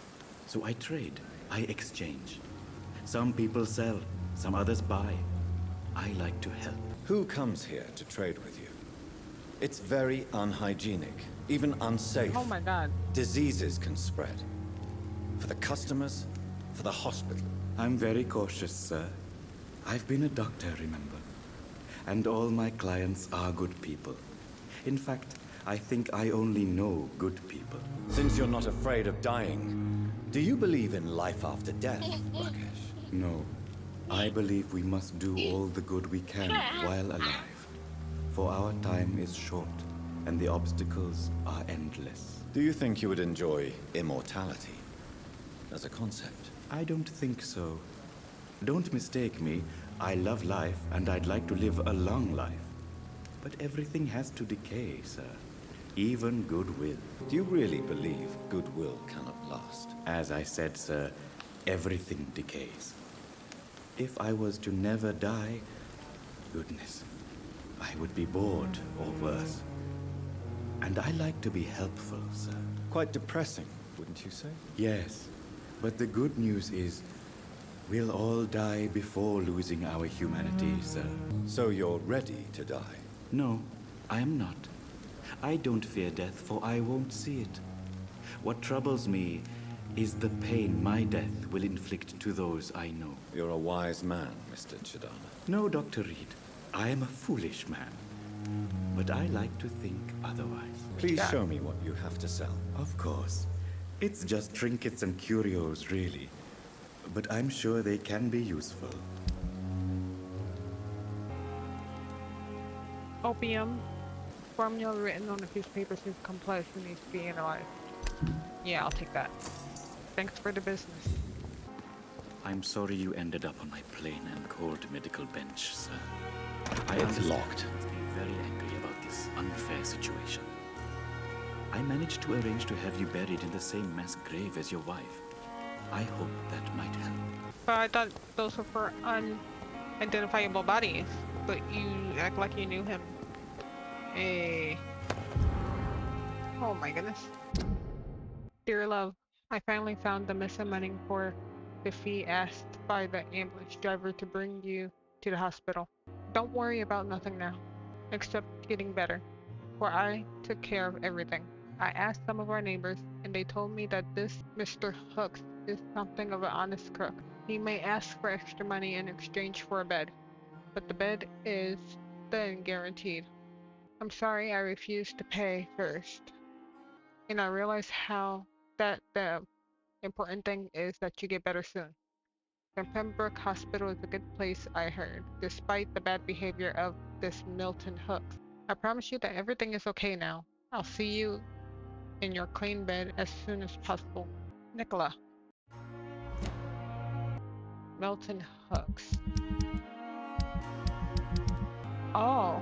So I trade. I exchange. Some people sell, some others buy. I like to help. Who comes here to trade with you? It's very unhygienic, even unsafe. Oh my god. Diseases can spread. For the customers, for the hospital. I'm very cautious, sir. I've been a doctor, remember? And all my clients are good people. In fact, I think I only know good people. Since you're not afraid of dying, do you believe in life after death, Rakesh? No. I believe we must do all the good we can while alive. For our time is short, and the obstacles are endless. Do you think you would enjoy immortality as a concept? I don't think so. Don't mistake me. I love life, and I'd like to live a long life. But everything has to decay, sir. Even goodwill. Do you really believe goodwill cannot last? As I said, sir, everything decays. If I was to never die, goodness, I would be bored or worse. And I like to be helpful, sir. Quite depressing, wouldn't you say? Yes, but the good news is we'll all die before losing our humanity, sir. So you're ready to die? No, I am not. I don't fear death, for I won't see it. What troubles me is the pain my death will inflict to those I know. You're a wise man, Mr. Chidana. No, Dr. Reed. I am a foolish man. But I like to think otherwise. Please show me what you have to sell. Of course. It's just trinkets and curios, really. But I'm sure they can be useful. Opium. Formula written on a piece of paper says complex and needs to be analyzed. Yeah, I'll take that. Thanks for the business. I'm sorry you ended up on my plain and cold medical bench, sir. It's locked. I must be very angry about this unfair situation. I managed to arrange to have you buried in the same mass grave as your wife. I hope that might help. But I thought those were for unidentifiable bodies. But you act like you knew him. Hey. Oh my goodness. Dear love, I finally found the missing money for the fee asked by the ambulance driver to bring you to the hospital. Don't worry about nothing now, except getting better, for I took care of everything. I asked some of our neighbors, and they told me that this Mr. Hooks is something of an honest crook. He may ask for extra money in exchange for a bed, but the bed is then guaranteed. I'm sorry I refused to pay first, and I realize how that the important thing is that you get better soon. The Pembroke Hospital is a good place, I heard, despite the bad behavior of this Milton Hooks. I promise you that everything is okay now. I'll see you in your clean bed as soon as possible. Nicola. Milton Hooks. Oh.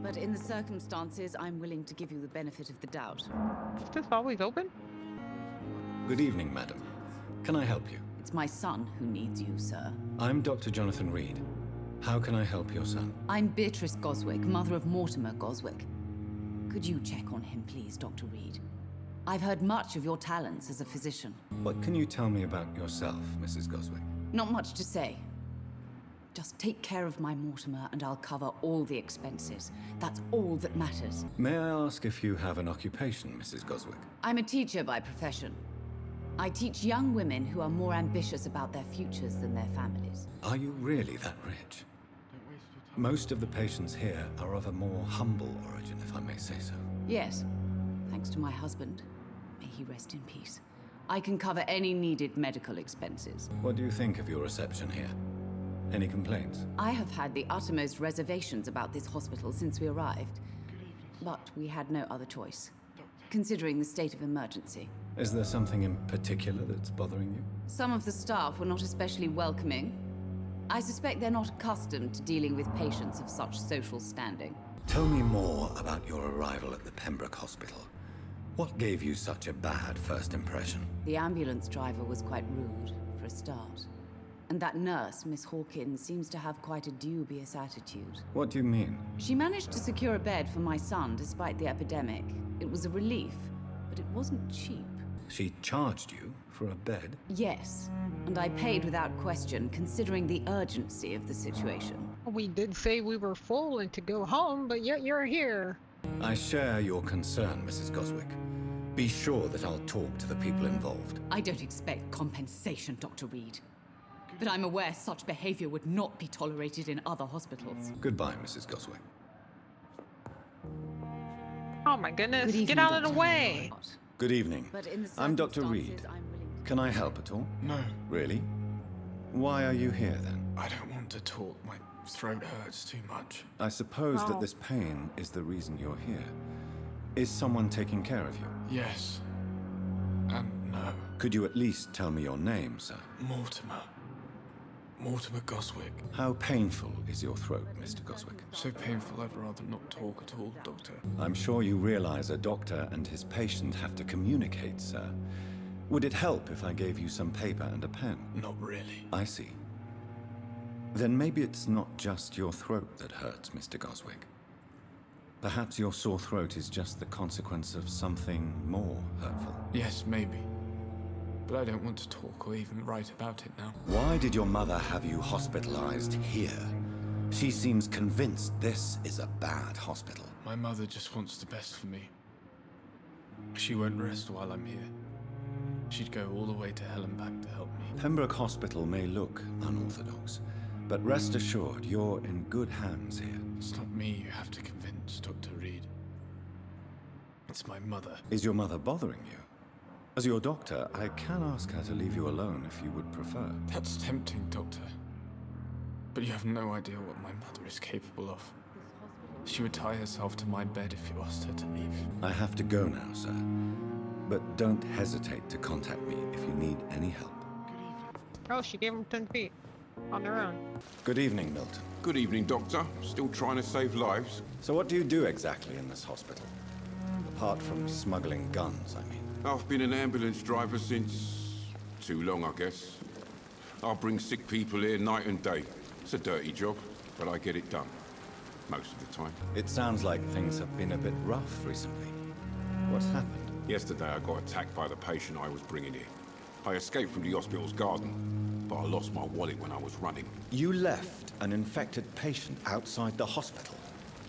But in the circumstances, I'm willing to give you the benefit of the doubt. Is this always open? Good evening, madam. Can I help you? It's my son who needs you, sir. I'm Dr. Jonathan Reed. How can I help your son? I'm Beatrice Goswick, mother of Mortimer Goswick. Could you check on him, please, Dr. Reed? I've heard much of your talents as a physician. What can you tell me about yourself, Mrs. Goswick? Not much to say. Just take care of my Mortimer and I'll cover all the expenses. That's all that matters. May I ask if you have an occupation, Mrs. Goswick? I'm a teacher by profession. I teach young women who are more ambitious about their futures than their families. Are you really that rich? Most of the patients here are of a more humble origin, if I may say so. Yes, thanks to my husband. May he rest in peace. I can cover any needed medical expenses. What do you think of your reception here? Any complaints? I have had the uttermost reservations about this hospital since we arrived. But we had no other choice, considering the state of emergency. Is there something in particular that's bothering you? Some of the staff were not especially welcoming. I suspect they're not accustomed to dealing with patients of such social standing. Tell me more about your arrival at the Pembroke Hospital. What gave you such a bad first impression? The ambulance driver was quite rude, for a start. And that nurse, Miss Hawkins, seems to have quite a dubious attitude. What do you mean? She managed to secure a bed for my son despite the epidemic. It was a relief, but it wasn't cheap. She charged you for a bed? Yes, and I paid without question, considering the urgency of the situation. We did say we were full and to go home, but yet you're here. I share your concern, Mrs. Goswick. Be sure that I'll talk to the people involved. I don't expect compensation, Dr. Reed. But I'm aware such behavior would not be tolerated in other hospitals. Goodbye, Mrs. Goswick. Oh my goodness, Good evening, get out of the Dr. way. Good evening. But in the I'm Dr. Reed. circumstances, I'm willing to... Can I help at all? No, Really? Why are you here then? I don't want to talk. My throat hurts too much. I suppose Oh. that this pain is the reason you're here. Is someone taking care of you? Yes. And no. Could you at least tell me your name, sir? Mortimer. Mortimer Goswick. How painful is your throat, Mr. Goswick? So painful I'd rather not talk at all, Doctor. I'm sure you realize a doctor and his patient have to communicate, sir. Would it help if I gave you some paper and a pen? Not really. I see. Then maybe it's not just your throat that hurts, Mr. Goswick. Perhaps your sore throat is just the consequence of something more hurtful. Yes, maybe. But I don't want to talk or even write about it now. Why did your mother have you hospitalized here? She seems convinced this is a bad hospital. My mother just wants the best for me. She won't rest while I'm here. She'd go all the way to hell and back to help me. Pembroke Hospital may look unorthodox, but rest assured you're in good hands here. It's not me you have to convince, Dr. Reed. It's my mother. Is your mother bothering you? As your doctor, I can ask her to leave you alone if you would prefer. That's tempting, Doctor. But you have no idea what my mother is capable of. She would tie herself to my bed if you asked her to leave. I have to go now, sir. But don't hesitate to contact me if you need any help. Oh, she gave him 10 feet on their own. Good evening, Milton. Good evening, Doctor. Still trying to save lives? So what do you do exactly in this hospital? Apart from smuggling guns, I mean. I've been an ambulance driver since... too long, I guess. I bring sick people here night and day. It's a dirty job, but I get it done. Most of the time. It sounds like things have been a bit rough recently. What's happened? Yesterday I got attacked by the patient I was bringing here. I escaped from the hospital's garden, but I lost my wallet when I was running. You left an infected patient outside the hospital.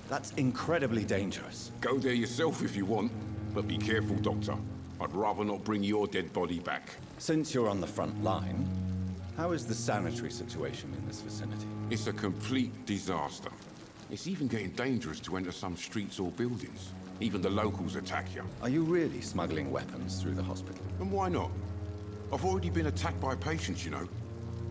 That's incredibly dangerous. Go there yourself if you want, but be careful, Doctor. I'd rather not bring your dead body back. Since you're on the front line, how is the sanitary situation in this vicinity? It's a complete disaster. It's even getting dangerous to enter some streets or buildings. Even the locals attack you. Are you really smuggling weapons through the hospital? And why not? I've already been attacked by patients, you know.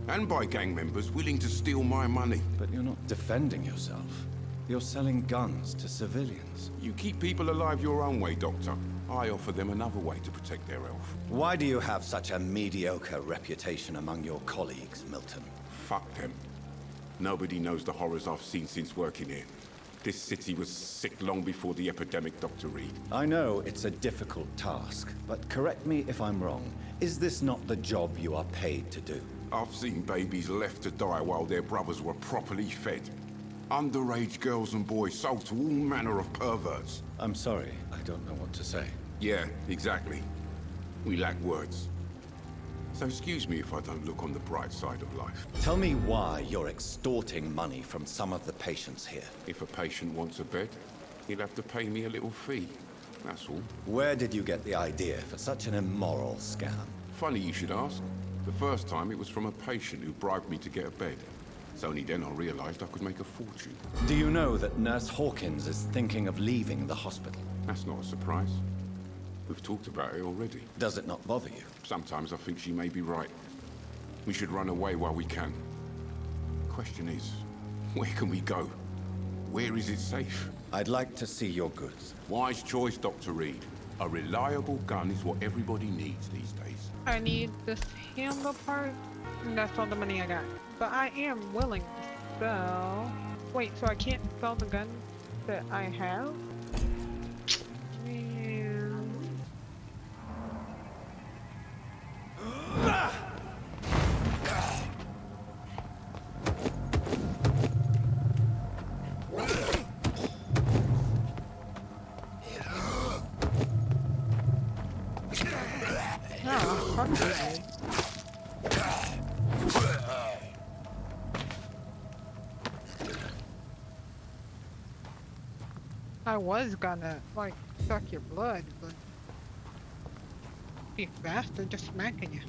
And by gang members willing to steal my money. But you're not defending yourself. You're selling guns to civilians. You keep people alive your own way, Doctor. I offer them another way to protect their health. Why do you have such a mediocre reputation among your colleagues, Milton? Fuck them. Nobody knows the horrors I've seen since working here. This city was sick long before the epidemic, Dr. Reed. I know it's a difficult task, but correct me if I'm wrong. Is this not the job you are paid to do? I've seen babies left to die while their brothers were properly fed. Underage girls and boys sold to all manner of perverts. I'm sorry, I don't know what to say. Yeah, exactly. We lack words. So excuse me if I don't look on the bright side of life. Tell me why you're extorting money from some of the patients here. If a patient wants a bed, he'll have to pay me a little fee. That's all. Where did you get the idea for such an immoral scam? Funny you should ask. The first time it was from a patient who bribed me to get a bed. It's only then I realized I could make a fortune. Do you know that Nurse Hawkins is thinking of leaving the hospital? That's not a surprise. We've talked about it already. Does it not bother you? Sometimes I think she may be right. We should run away while we can. Question is, where can we go? Where is it safe? I'd like to see your goods. Wise choice, Dr. Reed. A reliable gun is what everybody needs these days. I need this handle part, and that's all the money I got. But I am willing to sell. Wait, so I can't sell the gun that I have? Man. Oh, fuck this. I was gonna, like, suck your blood, but you bastard just smacking you.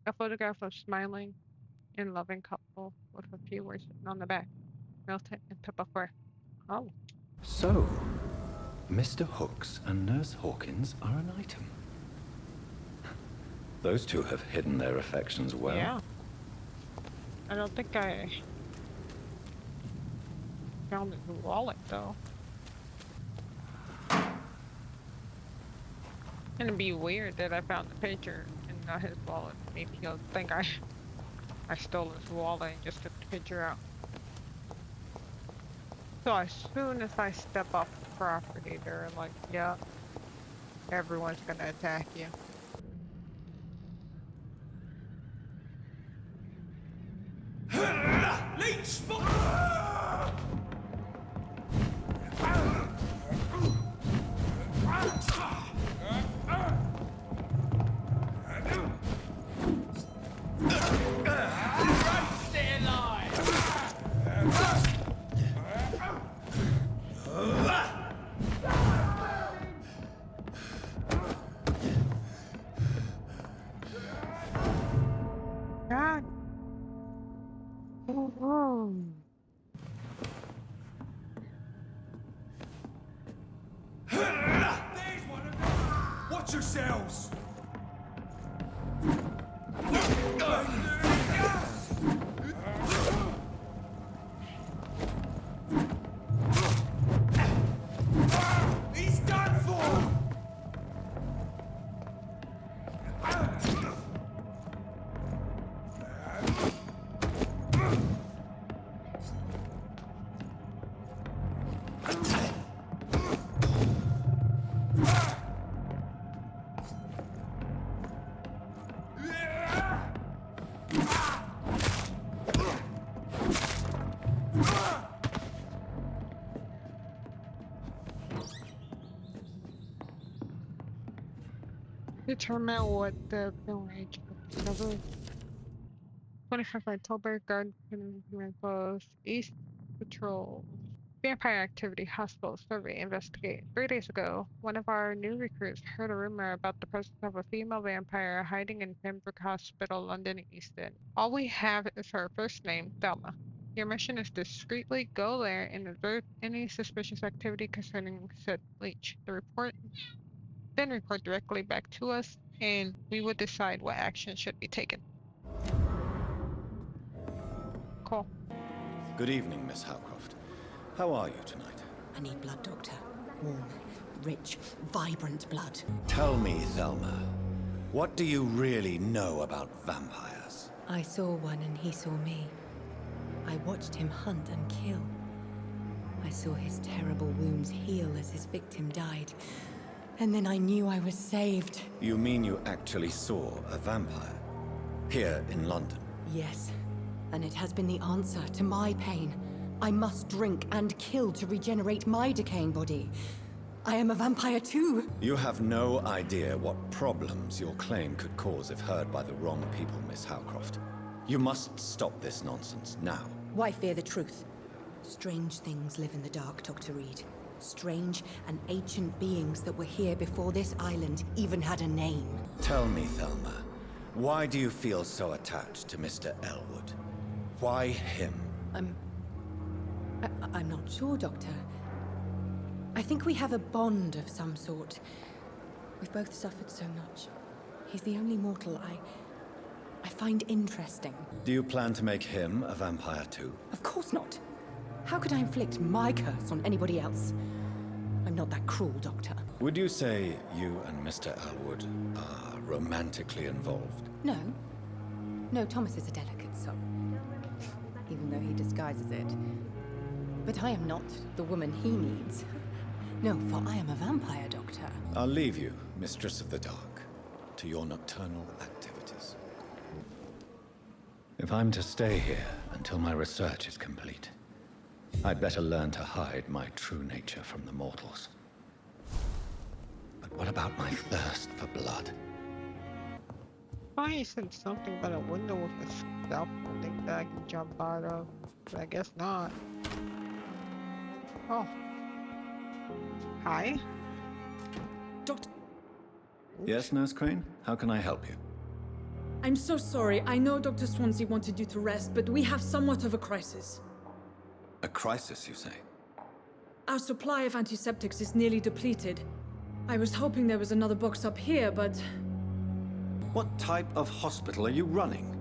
A photograph of smiling and loving couple with a few words written on the back. Milton and Pippa. Oh. So, Mr. Hooks and Nurse Hawkins are an item. Those two have hidden their affections well. Yeah. I don't think I found his wallet though. And it'd be weird that I found the picture and not his wallet. Maybe he'll think I stole his wallet and just took the picture out. So as soon as I step off the property, they're like, yeah, everyone's gonna attack you. Leech! Stay alive! God. Oh. Watch yourselves! He's done for! Determine what the film age discovery. 25th October, guard closed. East Patrol. Vampire activity hospital survey investigate. 3 days ago, one of our new recruits heard a rumor about the presence of a female vampire hiding in Pembroke Hospital, London East End. All we have is her first name, Thelma. Your mission is discreetly go there and observe any suspicious activity concerning said leech. Then report directly back to us, and we will decide what action should be taken. Cool. Good evening, Miss Howcroft. How are you tonight? I need blood, Doctor. Warm, rich, vibrant blood. Tell me, Thelma, what do you really know about vampires? I saw one and he saw me. I watched him hunt and kill. I saw his terrible wounds heal as his victim died. And then I knew I was saved. You mean you actually saw a vampire? Here in London? Yes. And it has been the answer to my pain. I must drink and kill to regenerate my decaying body. I am a vampire too. You have no idea what problems your claim could cause if heard by the wrong people, Miss Howcroft. You must stop this nonsense now. Why fear the truth? Strange things live in the dark, Dr. Reed. Strange and ancient beings that were here before this island even had a name. Tell me, Thelma, why do you feel so attached to Mr. Elwood? Why him? I'm not sure, Doctor. I think we have a bond of some sort. We've both suffered so much. He's the only mortal I find interesting. Do you plan to make him a vampire too? Of course not. How could I inflict my curse on anybody else? I'm not that cruel, Doctor. Would you say you and Mr. Elwood are romantically involved? No. No, Thomas is a delicate soul. Even though he disguises it. But I am not the woman he needs. No, for I am a vampire, Doctor. I'll leave you, Mistress of the Dark, to your nocturnal activities. If I'm to stay here until my research is complete, I'd better learn to hide my true nature from the mortals. But what about my thirst for blood? I said something about a window with a scalpel thing that I can jump out of, but I guess not. Oh. Hi? Doctor... Yes, Nurse Crane? How can I help you? I'm so sorry. I know Dr. Swansea wanted you to rest, but we have somewhat of a crisis. A crisis, you say? Our supply of antiseptics is nearly depleted. I was hoping there was another box up here, but... What type of hospital are you running?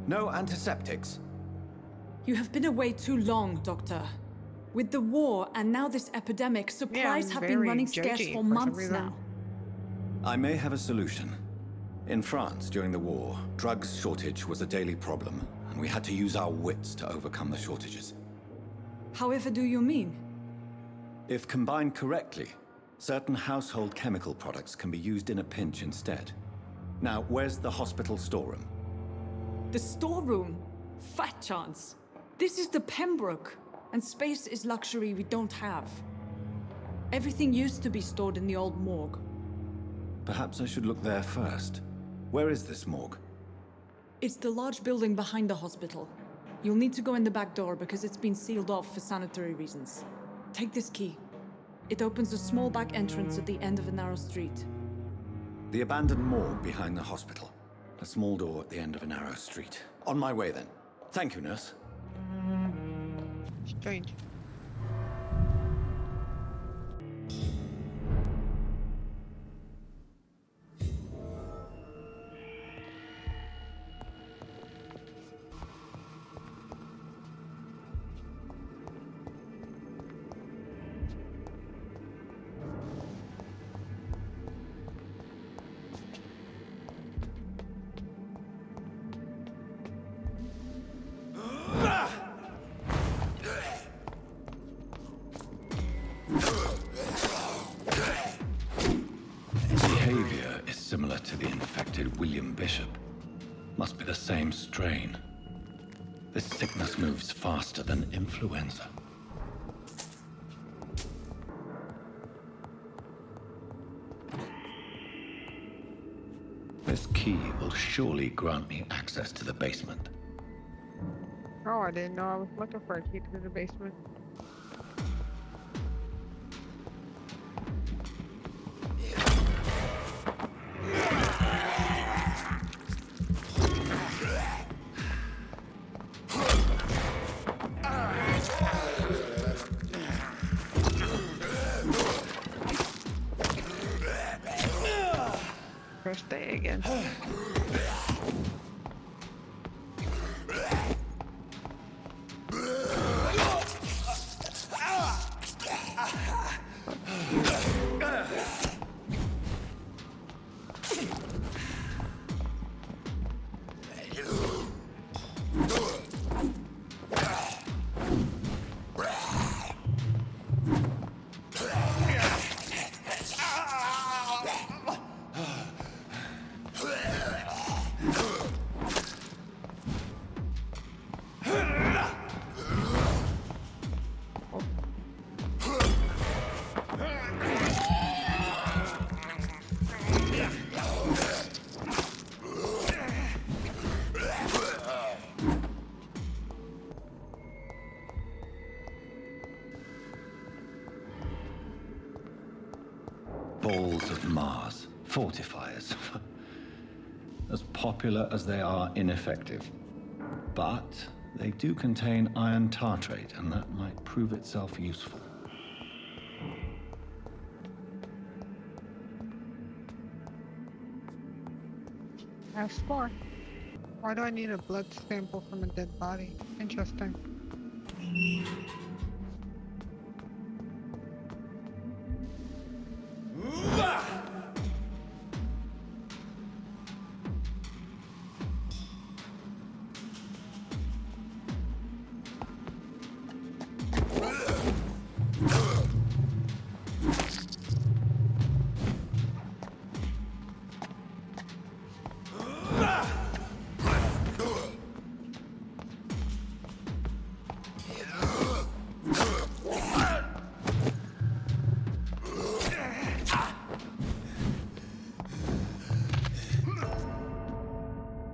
No antiseptics? You have been away too long, Doctor. With the war and now this epidemic, supplies have been running scarce for months now. I may have a solution. In France, during the war, drugs shortage was a daily problem, and we had to use our wits to overcome the shortages. However do you mean? If combined correctly, certain household chemical products can be used in a pinch instead. Now, where's the hospital storeroom? The storeroom? Fat chance. This is the Pembroke, and space is luxury we don't have. Everything used to be stored in the old morgue. Perhaps I should look there first. Where is this morgue? It's the large building behind the hospital. You'll need to go in the back door because it's been sealed off for sanitary reasons. Take this key. It opens a small back entrance at the end of a narrow street. The abandoned morgue behind the hospital. A small door at the end of a narrow street. On my way then. Thank you, nurse. Strange. Behavior is similar to the infected William Bishop. Must be the same strain. This sickness moves faster than influenza. This key will surely grant me access to the basement. Oh, I didn't know I was looking for a key to the basement. Press stay again. Mars, fortifiers. As popular as they are ineffective. But they do contain iron tartrate, and that might prove itself useful. Ask for. Why do I need a blood sample from a dead body? Interesting.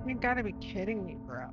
You gotta be kidding me, bro.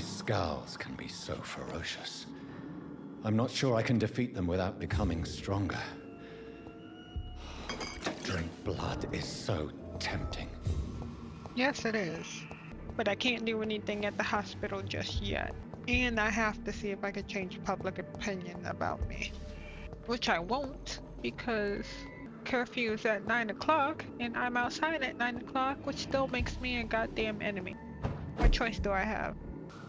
Skulls can be so ferocious. I'm not sure I can defeat them without becoming stronger. To drink blood is so tempting. Yes, it is. But I can't do anything at the hospital just yet. And I have to see if I can change public opinion about me. Which I won't, because curfew is at 9 o'clock, and I'm outside at 9 o'clock, which still makes me a goddamn enemy. What choice do I have?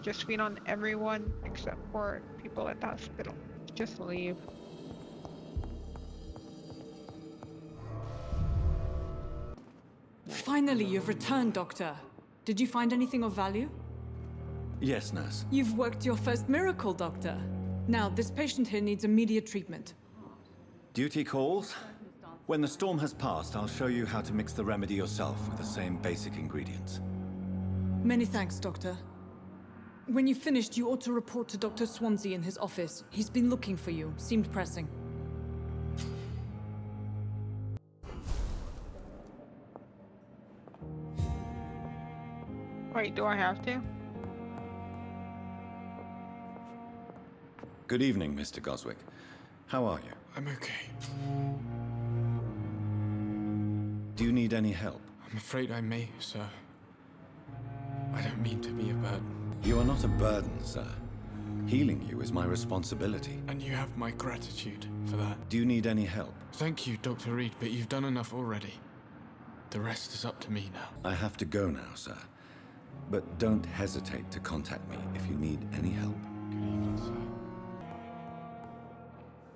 Just feed on everyone except for people at the hospital. Just leave. Finally, you've returned, Doctor. Did you find anything of value? Yes, nurse. You've worked your first miracle, Doctor. Now, this patient here needs immediate treatment. Duty calls. When the storm has passed, I'll show you how to mix the remedy yourself with the same basic ingredients. Many thanks, Doctor. When you've finished, you ought to report to Dr. Swansea in his office. He's been looking for you. Seemed pressing. Wait, do I have to? Good evening, Mr. Goswick. How are you? I'm okay. Do you need any help? I'm afraid I may, sir. I don't mean to be a burden. You are not a burden, sir. Healing you is my responsibility. And you have my gratitude for that. Do you need any help? Thank you, Dr. Reed, but you've done enough already. The rest is up to me now. I have to go now, sir. But don't hesitate to contact me if you need any help.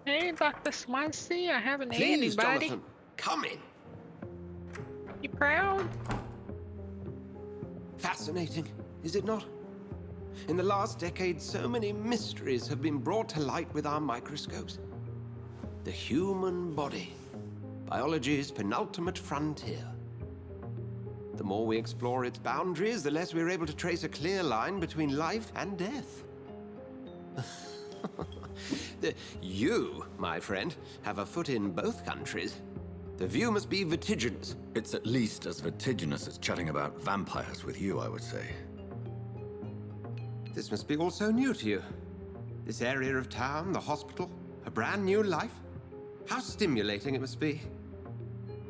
Hey, Dr. Swansea, I haven't ate Please, anybody. Jonathan, come in. You proud? Fascinating, is it not? In the last decade, so many mysteries have been brought to light with our microscopes. The human body, biology's penultimate frontier. The more we explore its boundaries, the less we're able to trace a clear line between life and death. You, my friend, have a foot in both countries. The view must be vertiginous. It's at least as vertiginous as chatting about vampires with you, I would say. This must be all so new to you. This area of town, the hospital, a brand new life. How stimulating it must be.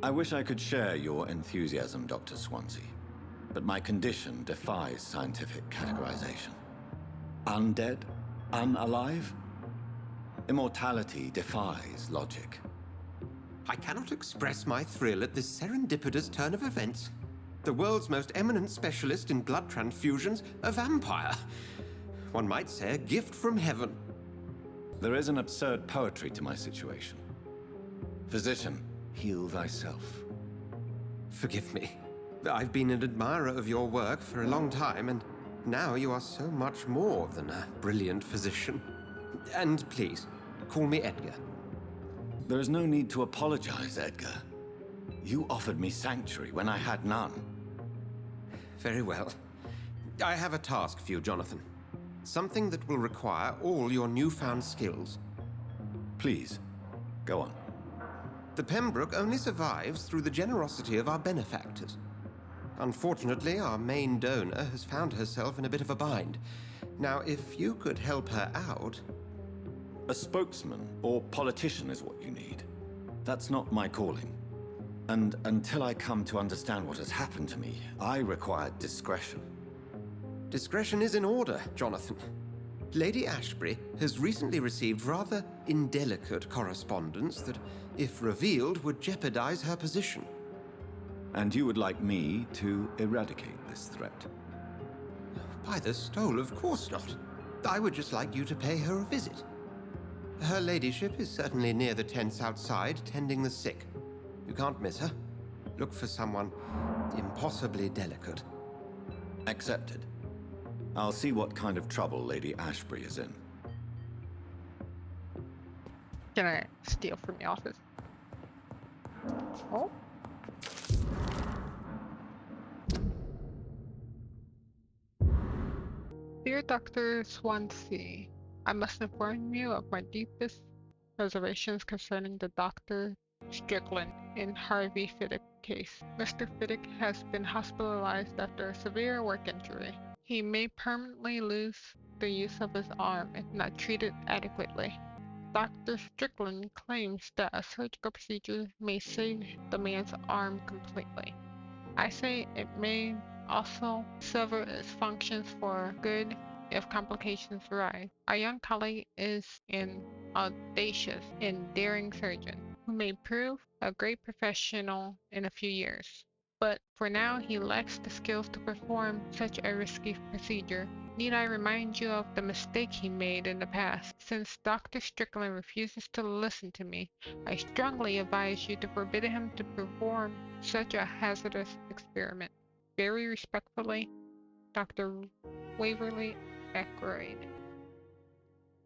I wish I could share your enthusiasm, Dr. Swansea, but my condition defies scientific categorization. Undead? Unalive? Immortality defies logic. I cannot express my thrill at this serendipitous turn of events. The world's most eminent specialist in blood transfusions, a vampire. One might say a gift from heaven. There is an absurd poetry to my situation. Physician, heal thyself. Forgive me. I've been an admirer of your work for a long time, and now you are so much more than a brilliant physician. And please, call me Edgar. There is no need to apologize, Edgar. You offered me sanctuary when I had none. Very well. I have a task for you, Jonathan. Something that will require all your newfound skills. Please, go on. The Pembroke only survives through the generosity of our benefactors. Unfortunately, our main donor has found herself in a bit of a bind. Now, if you could help her out... A spokesman or politician is what you need. That's not my calling. And until I come to understand what has happened to me, I require discretion. Discretion is in order, Jonathan. Lady Ashbury has recently received rather indelicate correspondence that, if revealed, would jeopardize her position. And you would like me to eradicate this threat? By the stole, of course not. I would just like you to pay her a visit. Her ladyship is certainly near the tents outside, tending the sick. You can't miss her. Look for someone impossibly delicate. Accepted. I'll see what kind of trouble Lady Ashbury is in. Can I steal from the office? Oh. Dear Dr. Swansea, I must inform you of my deepest reservations concerning the Dr. Strickland in Harvey Fiddick case. Mr. Fiddick has been hospitalized after a severe work injury. He may permanently lose the use of his arm if not treated adequately. Dr. Strickland claims that a surgical procedure may save the man's arm completely. I say it may also sever its functions for good if complications arise. Our young colleague is an audacious and daring surgeon who may prove a great professional in a few years. but for now he lacks the skills to perform such a risky procedure. Need I remind you of the mistake he made in the past? Since Dr. Strickland refuses to listen to me, I strongly advise you to forbid him to perform such a hazardous experiment. Very respectfully, Dr. Waverly Ackroyd.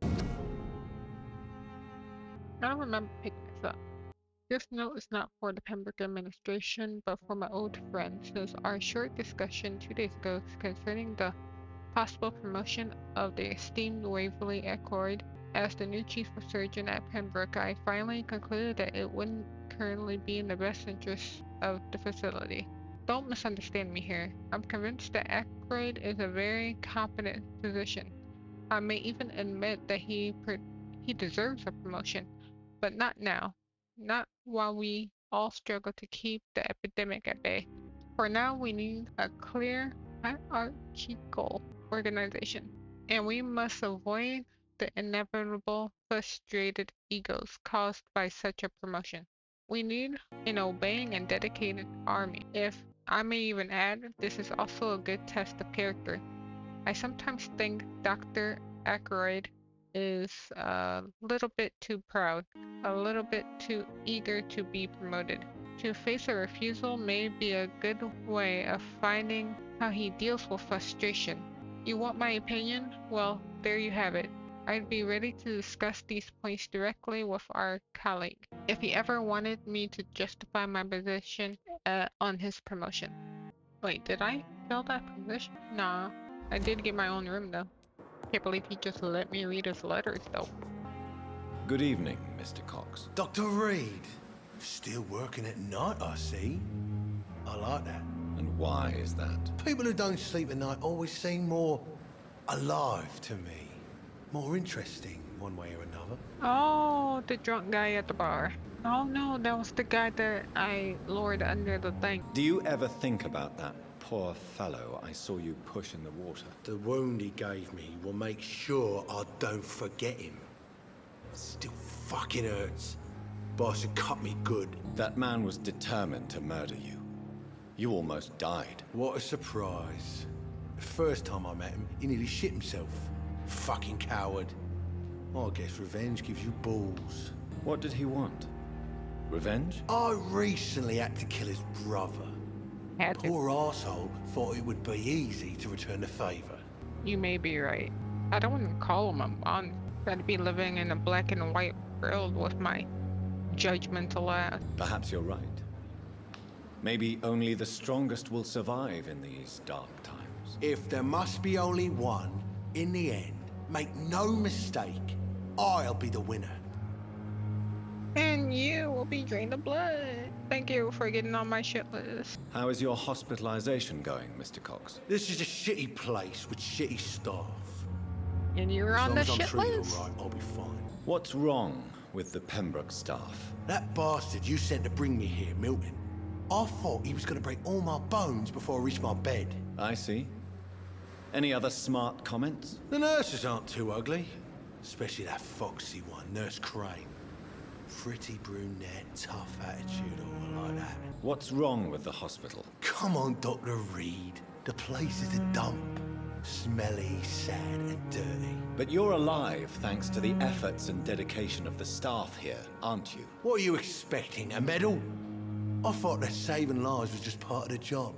I don't remember picking this up. This note is not for the Pembroke administration, but for my old friend, since our short discussion 2 days ago concerning the possible promotion of the esteemed Waverly Ackroyd as the new chief of surgeon at Pembroke, I finally concluded that it wouldn't currently be in the best interest of the facility. Don't misunderstand me here. I'm convinced that Ackroyd is a very competent physician. I may even admit that he deserves a promotion, but not now. Not while we all struggle to keep the epidemic at bay. For now, we need a clear, hierarchical organization, and we must avoid the inevitable frustrated egos caused by such a promotion. We need an obeying and dedicated army. If I may even add, this is also a good test of character. I sometimes think Dr. Ackroyd is a little bit too proud, a little bit too eager to be promoted. To face a refusal may be a good way of finding how he deals with frustration. You want my opinion? Well, there you have it. I'd be ready to discuss these points directly with our colleague, if he ever wanted me to justify my position on his promotion. Wait, did I fill that position? Nah, I did get my own room though. Can't believe he just let me read his letters, though. Good evening, Mr. Cox. Dr. Reed. Still working at night, I see. I like that. And why is that? People who don't sleep at night always seem more alive to me. More interesting, one way or another. Oh, the drunk guy at the bar. Oh no, that was the guy that I lured under the thing. Do you ever think about that poor fellow I saw you push in the water? The wound he gave me will make sure I don't forget him. It still fucking hurts. Boss had cut me good. That man was determined to murder you. You almost died. What a surprise. The first time I met him, he nearly shit himself. Fucking coward. I guess revenge gives you balls. What did he want? Revenge? I recently had to kill his brother. Poor arsehole thought it would be easy to return the favor. You may be right. I don't want to call him a monster. I'd be living in a black and white world with my judgmental ass. Perhaps you're right. Maybe only the strongest will survive in these dark times. If there must be only one, in the end, make no mistake, I'll be the winner. And you will be drained of blood. Thank you for getting on my shit list. How is your hospitalization going, Mr. Cox? This is a shitty place with shitty staff. And you're on the shit list? Right, I'll be fine. What's wrong with the Pembroke staff? That bastard you sent to bring me here, Milton. I thought he was going to break all my bones before I reached my bed. I see. Any other smart comments? The nurses aren't too ugly. Especially that foxy one, Nurse Crane. Pretty brunette, tough attitude, all like that. What's wrong with the hospital? Come on, Dr. Reed. The place is a dump. Smelly, sad, and dirty. But you're alive thanks to the efforts and dedication of the staff here, aren't you? What are you expecting, a medal? I thought that saving lives was just part of the job.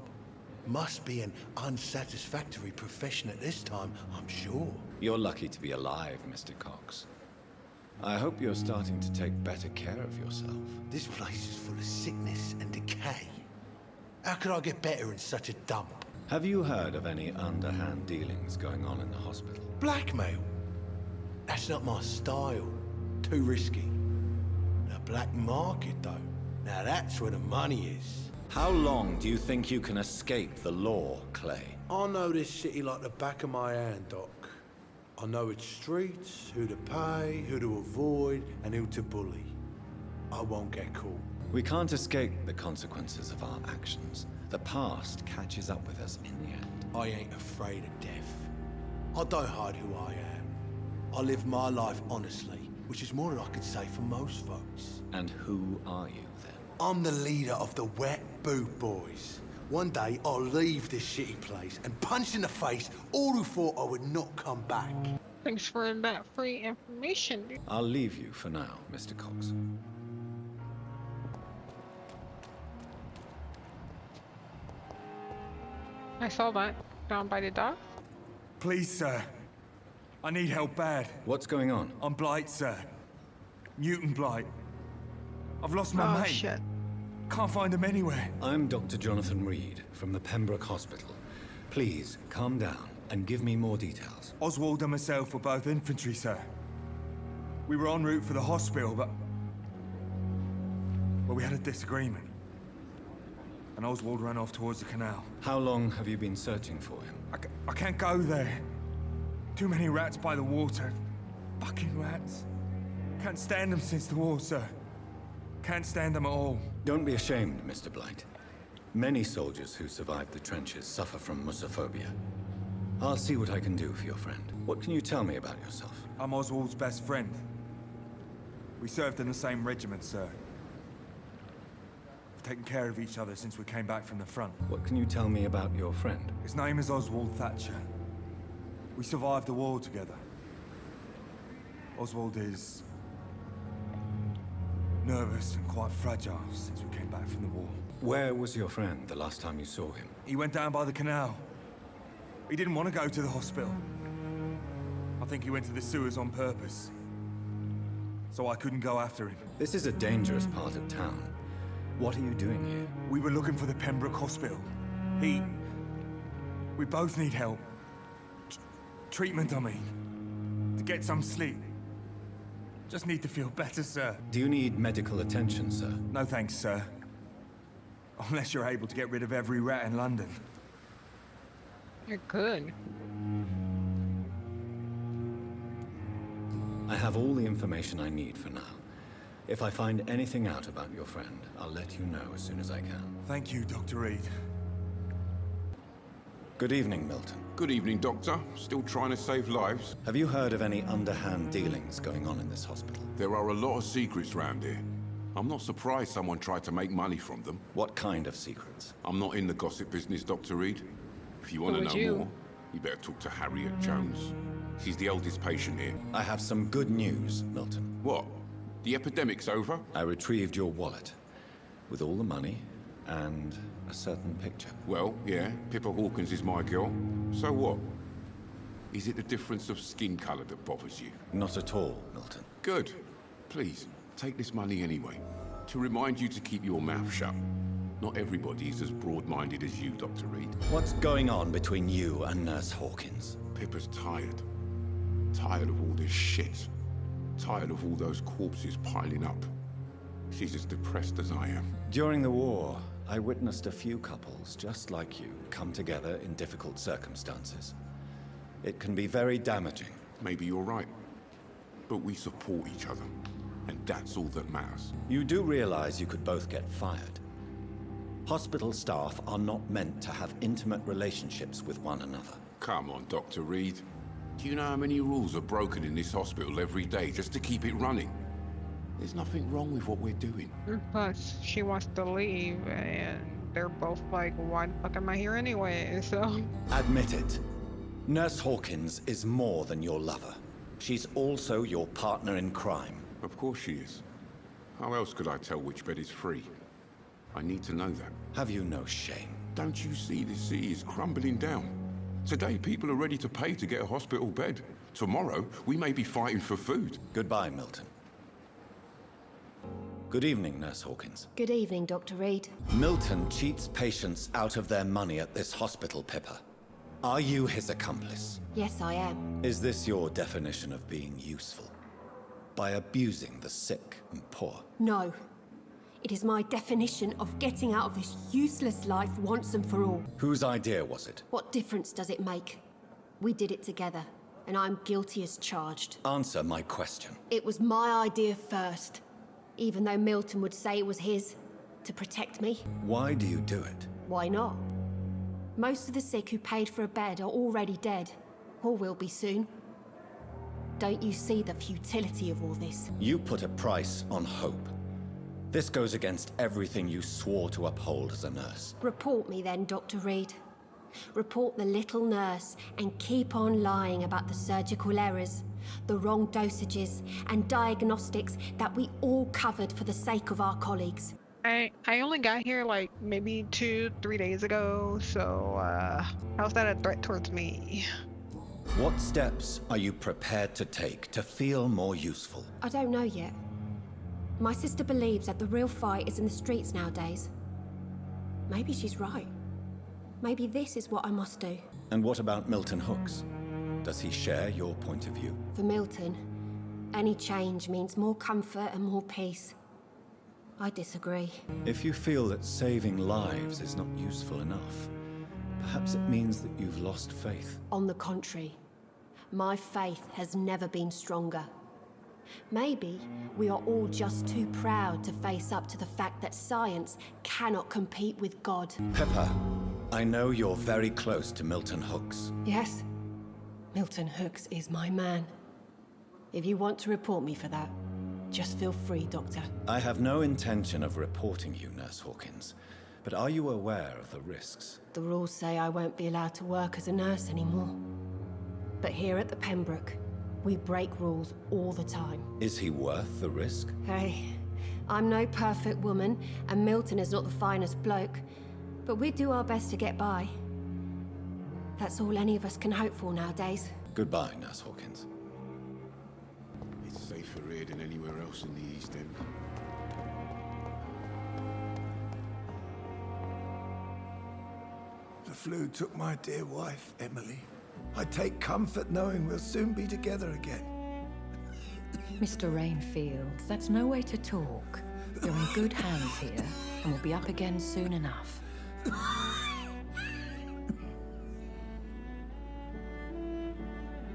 Must be an unsatisfactory profession at this time, I'm sure. You're lucky to be alive, Mr. Cox. I hope you're starting to take better care of yourself. This place is full of sickness and decay. How could I get better in such a dump? Have you heard of any underhand dealings going on in the hospital? Blackmail? That's not my style. Too risky. The black market, though. Now that's where the money is. How long do you think you can escape the law, Clay? I know this city like the back of my hand, Doc. I know its streets, who to pay, who to avoid, and who to bully. I won't get caught. We can't escape the consequences of our actions. The past catches up with us in the end. I ain't afraid of death. I don't hide who I am. I live my life honestly, which is more than I could say for most folks. And who are you, then? I'm the leader of the Wet Boot Boys. One day, I'll leave this shitty place and punch in the face all who thought I would not come back. Thanks for that free information, dude. I'll leave you for now, Mr. Cox. I saw that down by the docks. Please, sir. I need help bad. What's going on? I'm Blight, sir. Mutant Blight. I've lost my mate. Shit. Can't find him anywhere. I'm Dr. Jonathan Reed from the Pembroke Hospital. Please, calm down and give me more details. Oswald and myself were both infantry, sir. We were en route for the hospital, but we had a disagreement. And Oswald ran off towards the canal. How long have you been searching for him? I can't go there. Too many rats by the water. Fucking rats. Can't stand them since the war, sir. Can't stand them at all. Don't be ashamed, Mr. Blight. Many soldiers who survived the trenches suffer from musophobia. I'll see what I can do for your friend. What can you tell me about yourself? I'm Oswald's best friend. We served in the same regiment, sir. We've taken care of each other since we came back from the front. What can you tell me about your friend? His name is Oswald Thatcher. We survived the war together. Oswald is nervous and quite fragile since we came back from the war. Where was your friend the last time you saw him? He went down by the canal. He didn't want to go to the hospital. I think he went to the sewers on purpose. So I couldn't go after him. This is a dangerous part of town. What are you doing here? We were looking for the Pembroke Hospital. We both need help. Treatment, I mean. To get some sleep. Just need to feel better, sir. Do you need medical attention, sir? No thanks, sir. Unless you're able to get rid of every rat in London. You're good. I have all the information I need for now. If I find anything out about your friend, I'll let you know as soon as I can. Thank you, Dr. Reed. Good evening, Milton. Good evening, Doctor. Still trying to save lives? Have you heard of any underhand dealings going on in this hospital? There are a lot of secrets round here. I'm not surprised someone tried to make money from them. What kind of secrets? I'm not in the gossip business, Dr. Reed. If you want to know more, you better talk to Harriet Jones. She's the oldest patient here. I have some good news, Milton. What? The epidemic's over? I retrieved your wallet with all the money and a certain picture. Well, yeah, Pippa Hawkins is my girl. So what? Is it the difference of skin color that bothers you? Not at all, Milton. Good. Please, take this money anyway. To remind you to keep your mouth shut. Not everybody is as broad-minded as you, Dr. Reed. What's going on between you and Nurse Hawkins? Pippa's tired. Tired of all this shit. Tired of all those corpses piling up. She's as depressed as I am. During the war, I witnessed a few couples just like you come together in difficult circumstances. It can be very damaging. Maybe you're right. But we support each other. And that's all that matters. You do realize you could both get fired. Hospital staff are not meant to have intimate relationships with one another. Come on, Dr. Reed. Do you know how many rules are broken in this hospital every day just to keep it running? There's nothing wrong with what we're doing. Plus, she wants to leave, and they're both like, why the fuck am I here anyway? So... Admit it. Nurse Hawkins is more than your lover. She's also your partner in crime. Of course she is. How else could I tell which bed is free? I need to know that. Have you no shame? Don't you see the city is crumbling down? Today, people are ready to pay to get a hospital bed. Tomorrow, we may be fighting for food. Goodbye, Milton. Good evening, Nurse Hawkins. Good evening, Dr. Reed. Milton cheats patients out of their money at this hospital, Pippa. Are you his accomplice? Yes, I am. Is this your definition of being useful? By abusing the sick and poor? No. It is my definition of getting out of this useless life once and for all. Whose idea was it? What difference does it make? We did it together, and I'm guilty as charged. Answer my question. It was my idea first, even though Milton would say it was his, to protect me. Why do you do it? Why not? Most of the sick who paid for a bed are already dead, or will be soon. Don't you see the futility of all this? You put a price on hope. This goes against everything you swore to uphold as a nurse. Report me then, Dr. Reed. Report the little nurse and keep on lying about the surgical errors, the wrong dosages and diagnostics that we all covered for the sake of our colleagues. I only got here like maybe 2-3 days ago, so how's that a threat towards me? What steps are you prepared to take to feel more useful? I don't know yet. My sister believes that the real fight is in the streets nowadays. Maybe she's right. Maybe this is what I must do. And what about Milton Hooks? Does he share your point of view? For Milton, any change means more comfort and more peace. I disagree. If you feel that saving lives is not useful enough, perhaps it means that you've lost faith. On the contrary, my faith has never been stronger. Maybe we are all just too proud to face up to the fact that science cannot compete with God. Pepper, I know you're very close to Milton Hooks. Yes, Milton Hooks is my man. If you want to report me for that, just feel free, Doctor. I have no intention of reporting you, Nurse Hawkins, but are you aware of the risks? The rules say I won't be allowed to work as a nurse anymore. But here at the Pembroke, we break rules all the time. Is he worth the risk? Hey, I'm no perfect woman, and Milton is not the finest bloke, but we do our best to get by. That's all any of us can hope for nowadays. Goodbye, Nurse Hawkins. It's safer here than anywhere else in the East End. The flu took my dear wife, Emily. I take comfort knowing we'll soon be together again. Mr. Rainfield, that's no way to talk. You're in good hands here, and we'll be up again soon enough.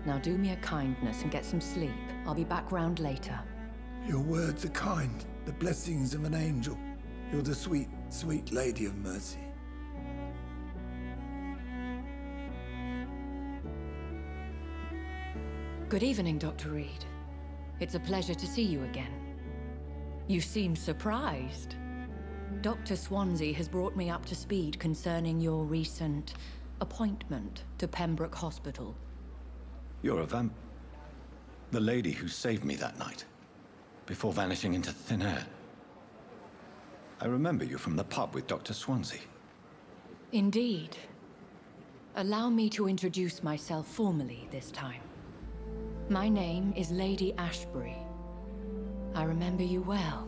Now do me a kindness and get some sleep. I'll be back round later. Your words are kind, the blessings of an angel. You're the sweet, sweet Lady of Mercy. Good evening, Dr. Reed. It's a pleasure to see you again. You seem surprised. Dr. Swansea has brought me up to speed concerning your recent appointment to Pembroke Hospital. You're a the lady who saved me that night, before vanishing into thin air. I remember you from the pub with Dr. Swansea. Indeed. Allow me to introduce myself formally this time. My name is Lady Ashbury. I remember you well,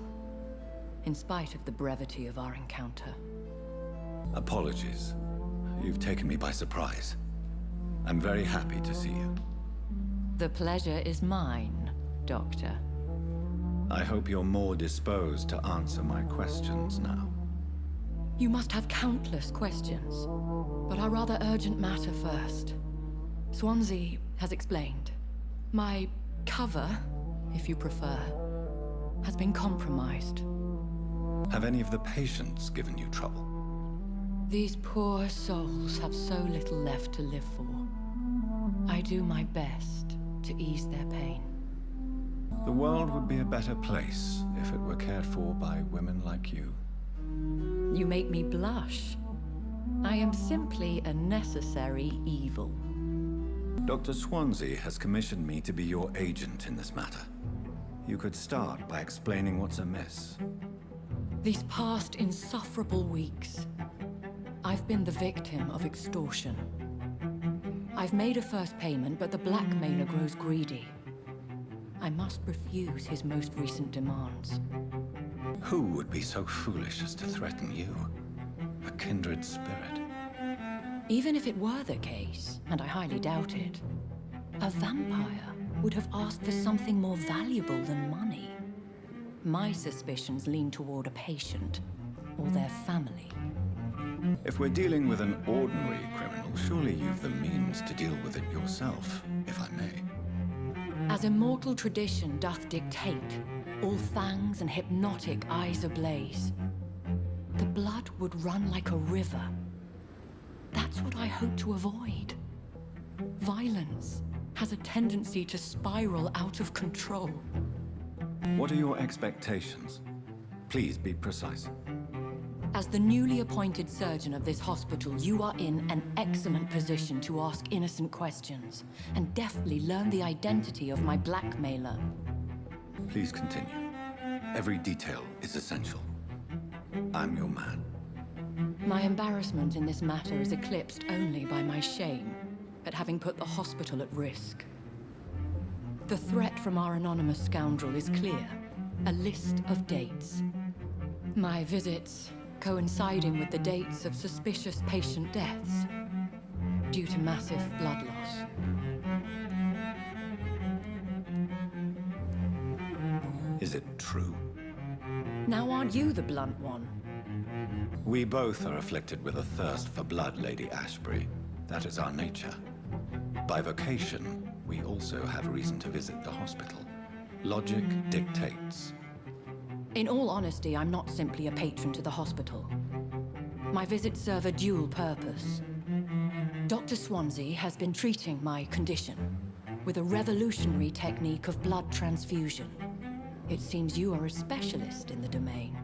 in spite of the brevity of our encounter. Apologies. You've taken me by surprise. I'm very happy to see you. The pleasure is mine, Doctor. I hope you're more disposed to answer my questions now. You must have countless questions, but our rather urgent matter first. Swansea has explained. My cover, if you prefer, has been compromised. Have any of the patients given you trouble? These poor souls have so little left to live for. I do my best to ease their pain. The world would be a better place if it were cared for by women like you. You make me blush. I am simply a necessary evil. Dr. Swansea has commissioned me to be your agent in this matter. You could start by explaining what's amiss. These past insufferable weeks, I've been the victim of extortion. I've made a first payment, but the blackmailer grows greedy. I must refuse his most recent demands. Who would be so foolish as to threaten you? A kindred spirit. Even if it were the case, and I highly doubt it, a vampire would have asked for something more valuable than money. My suspicions lean toward a patient or their family. If we're dealing with an ordinary criminal, surely you've the means to deal with it yourself, if I may. As immortal tradition doth dictate, all fangs and hypnotic eyes ablaze, the blood would run like a river. That's what I hope to avoid. Violence has a tendency to spiral out of control. What are your expectations? Please be precise. As the newly appointed surgeon of this hospital, you are in an excellent position to ask innocent questions and deftly learn the identity of my blackmailer. Please continue. Every detail is essential. I'm your man. My embarrassment in this matter is eclipsed only by my shame at having put the hospital at risk. The threat from our anonymous scoundrel is clear. A list of dates. My visits coinciding with the dates of suspicious patient deaths due to massive blood loss. Is it true? Now aren't you the blunt one? We both are afflicted with a thirst for blood, Lady Ashbury. That is our nature. By vocation, we also have reason to visit the hospital. Logic dictates. In all honesty, I'm not simply a patron to the hospital. My visits serve a dual purpose. Dr. Swansea has been treating my condition with a revolutionary technique of blood transfusion. It seems you are a specialist in the domain.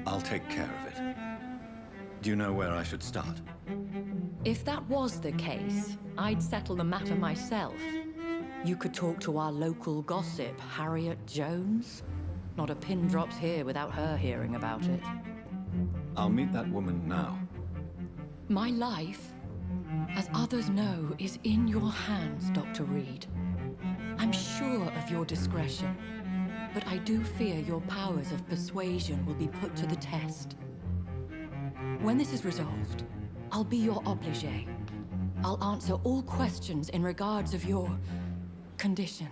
I'll take care of it. Do you know where I should start? If that was the case, I'd settle the matter myself. You could talk to our local gossip, Harriet Jones. Not a pin drops here without her hearing about it. I'll meet that woman now. My life, as others know, is in your hands, Dr. Reed. I'm sure of your discretion, but I do fear your powers of persuasion will be put to the test. When this is resolved, I'll be your obligé. I'll answer all questions in regards of your condition.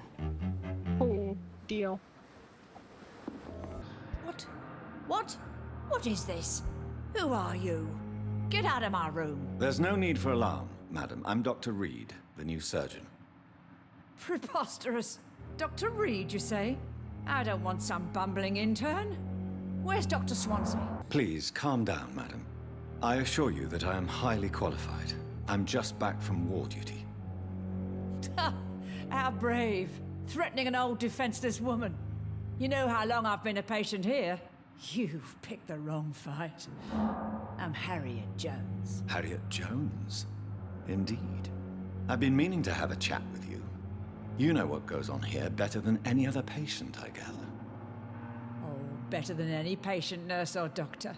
Oh, deal. What is this? Who are you? Get out of my room. There's no need for alarm, madam. I'm Dr. Reed, the new surgeon. Preposterous. Dr. Reed, you say? I don't want some bumbling intern. Where's Dr. Swansea? Please, calm down, madam. I assure you that I am highly qualified. I'm just back from war duty. How brave. Threatening an old defenseless woman. You know how long I've been a patient here? You've picked the wrong fight. I'm Harriet Jones. Harriet Jones? Indeed. I've been meaning to have a chat with you. You know what goes on here better than any other patient, I gather. Oh, better than any patient, nurse, or doctor.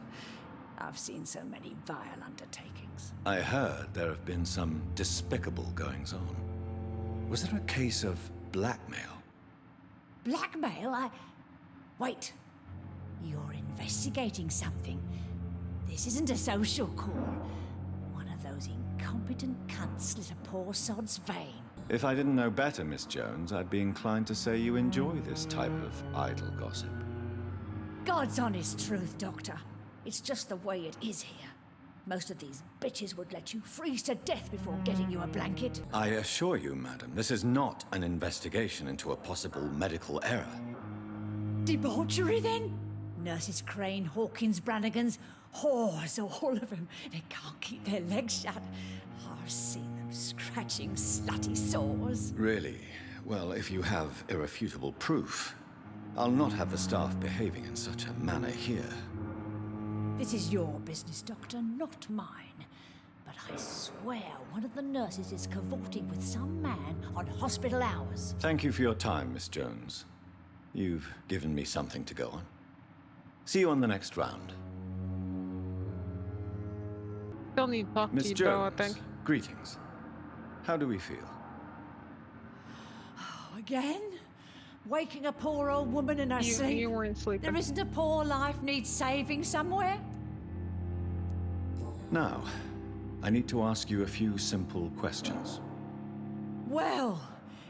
I've seen so many vile undertakings. I heard there have been some despicable goings-on. Was there a case of blackmail? Blackmail? Wait. You're investigating something. This isn't a social call. One of those incompetent cunts slit a poor sod's vein. If I didn't know better, Miss Jones, I'd be inclined to say you enjoy this type of idle gossip. God's honest truth, Doctor. It's just the way it is here. Most of these bitches would let you freeze to death before getting you a blanket. I assure you, madam, this is not an investigation into a possible medical error. Debauchery, then? Nurses Crane, Hawkins, Brannigans, whores, all of them. They can't keep their legs shut. I've seen them scratching slutty sores. Really? Well, if you have irrefutable proof, I'll not have the staff behaving in such a manner here. This is your business, Doctor, not mine. But I swear one of the nurses is cavorting with some man on hospital hours. Thank you for your time, Miss Jones. You've given me something to go on. See you on the next round. Still need to talk to Miss you, though, I Jones, think. greetings. How do we feel? Again? Waking a poor old woman in her sleep? You weren't sleeping. There isn't a poor life needs saving somewhere? Now, I need to ask you a few simple questions. Well,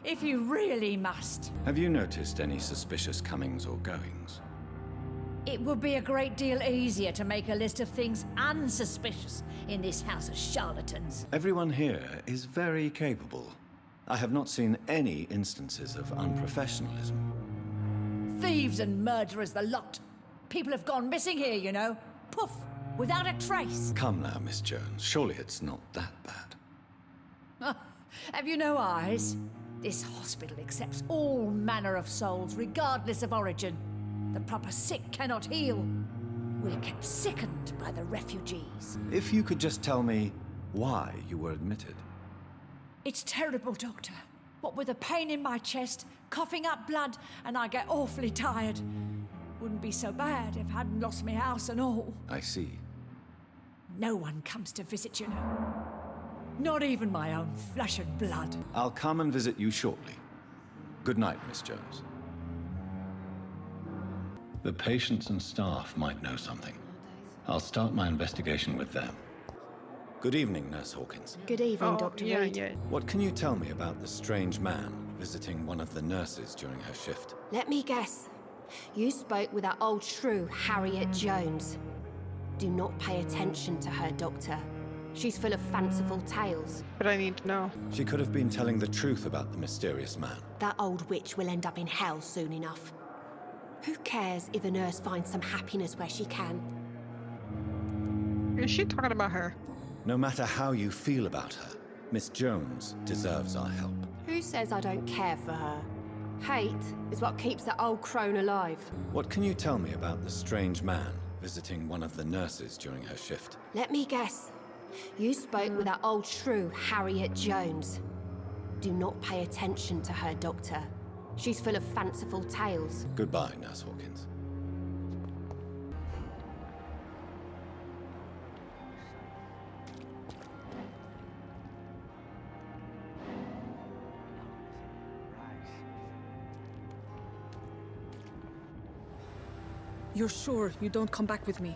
if you really must. Have you noticed any suspicious comings or goings? It would be a great deal easier to make a list of things unsuspicious in this house of charlatans. Everyone here is very capable. I have not seen any instances of unprofessionalism. Thieves and murderers, the lot. People have gone missing here, you know. Poof, without a trace. Come now, Miss Jones. Surely it's not that bad. Have you no eyes? This hospital accepts all manner of souls, regardless of origin. The proper sick cannot heal. We're kept sickened by the refugees. If you could just tell me why you were admitted. It's terrible, Doctor. What with a pain in my chest, coughing up blood, and I get awfully tired. Wouldn't be so bad if I hadn't lost my house and all. I see. No one comes to visit, you know. Not even my own flesh and blood. I'll come and visit you shortly. Good night, Miss Jones. The patients and staff might know something. I'll start my investigation with them. Good evening, Nurse Hawkins. Good evening, Dr. Reed. What can you tell me about the strange man visiting one of the nurses during her shift? Let me guess. You spoke with that old shrew, Harriet Jones. Do not pay attention to her, Doctor. She's full of fanciful tales. But I need to know. She could have been telling the truth about the mysterious man. That old witch will end up in hell soon enough. Who cares if a nurse finds some happiness where she can? Is she talking about her? No matter how you feel about her, Miss Jones deserves our help. Who says I don't care for her? Hate is what keeps that old crone alive. What can you tell me about the strange man visiting one of the nurses during her shift? Let me guess. You spoke with that old shrew, Harriet Jones. Do not pay attention to her, Doctor. She's full of fanciful tales. Goodbye, Nurse Hawkins. You're sure you don't come back with me?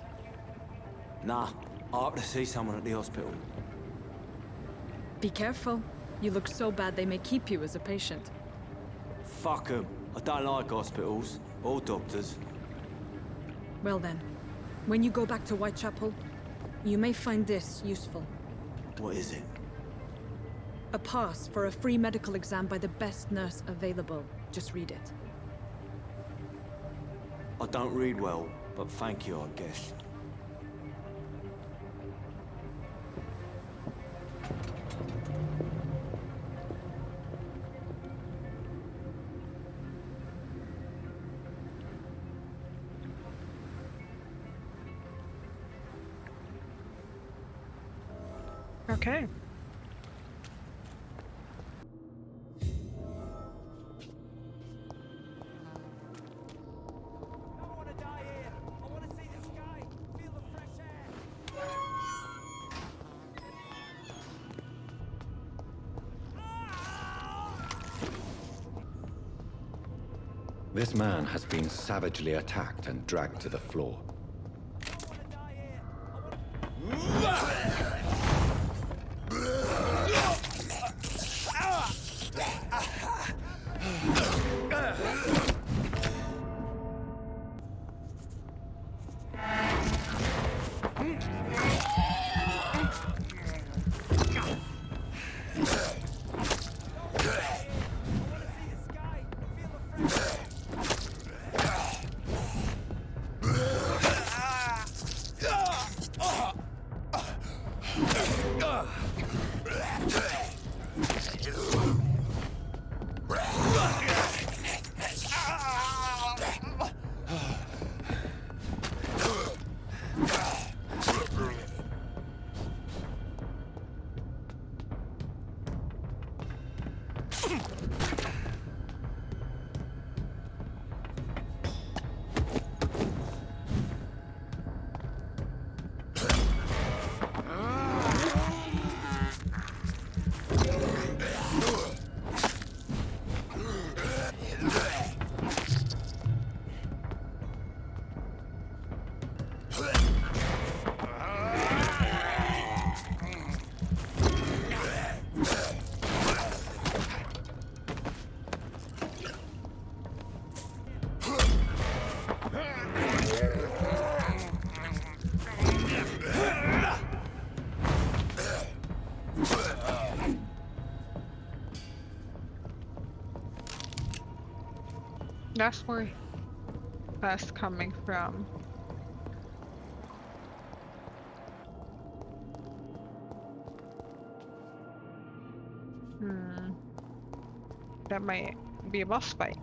Nah, I have to see someone at the hospital. Be careful. You look so bad they may keep you as a patient. Fuck 'em. I don't like hospitals or doctors. Well then, when you go back to Whitechapel, you may find this useful. What is it? A pass for a free medical exam by the best nurse available. Just read it. I don't read well, but thank you, I guess. Okay. This man has been savagely attacked and dragged to the floor. That's where that's coming from. That might be a boss fight.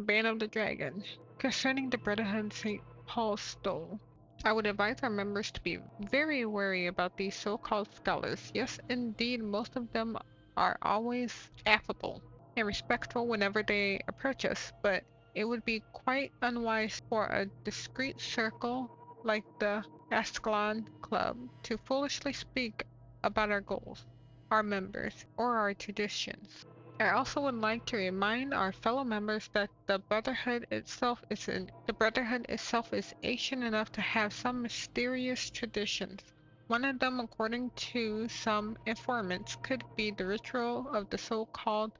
Band of the Dragon. Concerning the Brotherhood St. Paul's Stole, I would advise our members to be very wary about these so-called scholars. Yes, indeed, most of them are always affable and respectful whenever they approach us, but it would be quite unwise for a discreet circle like the Ascalon Club to foolishly speak about our goals, our members, or our traditions. I also would like to remind our fellow members that the Brotherhood itself is ancient enough to have some mysterious traditions. One of them, according to some informants, could be the ritual of the so-called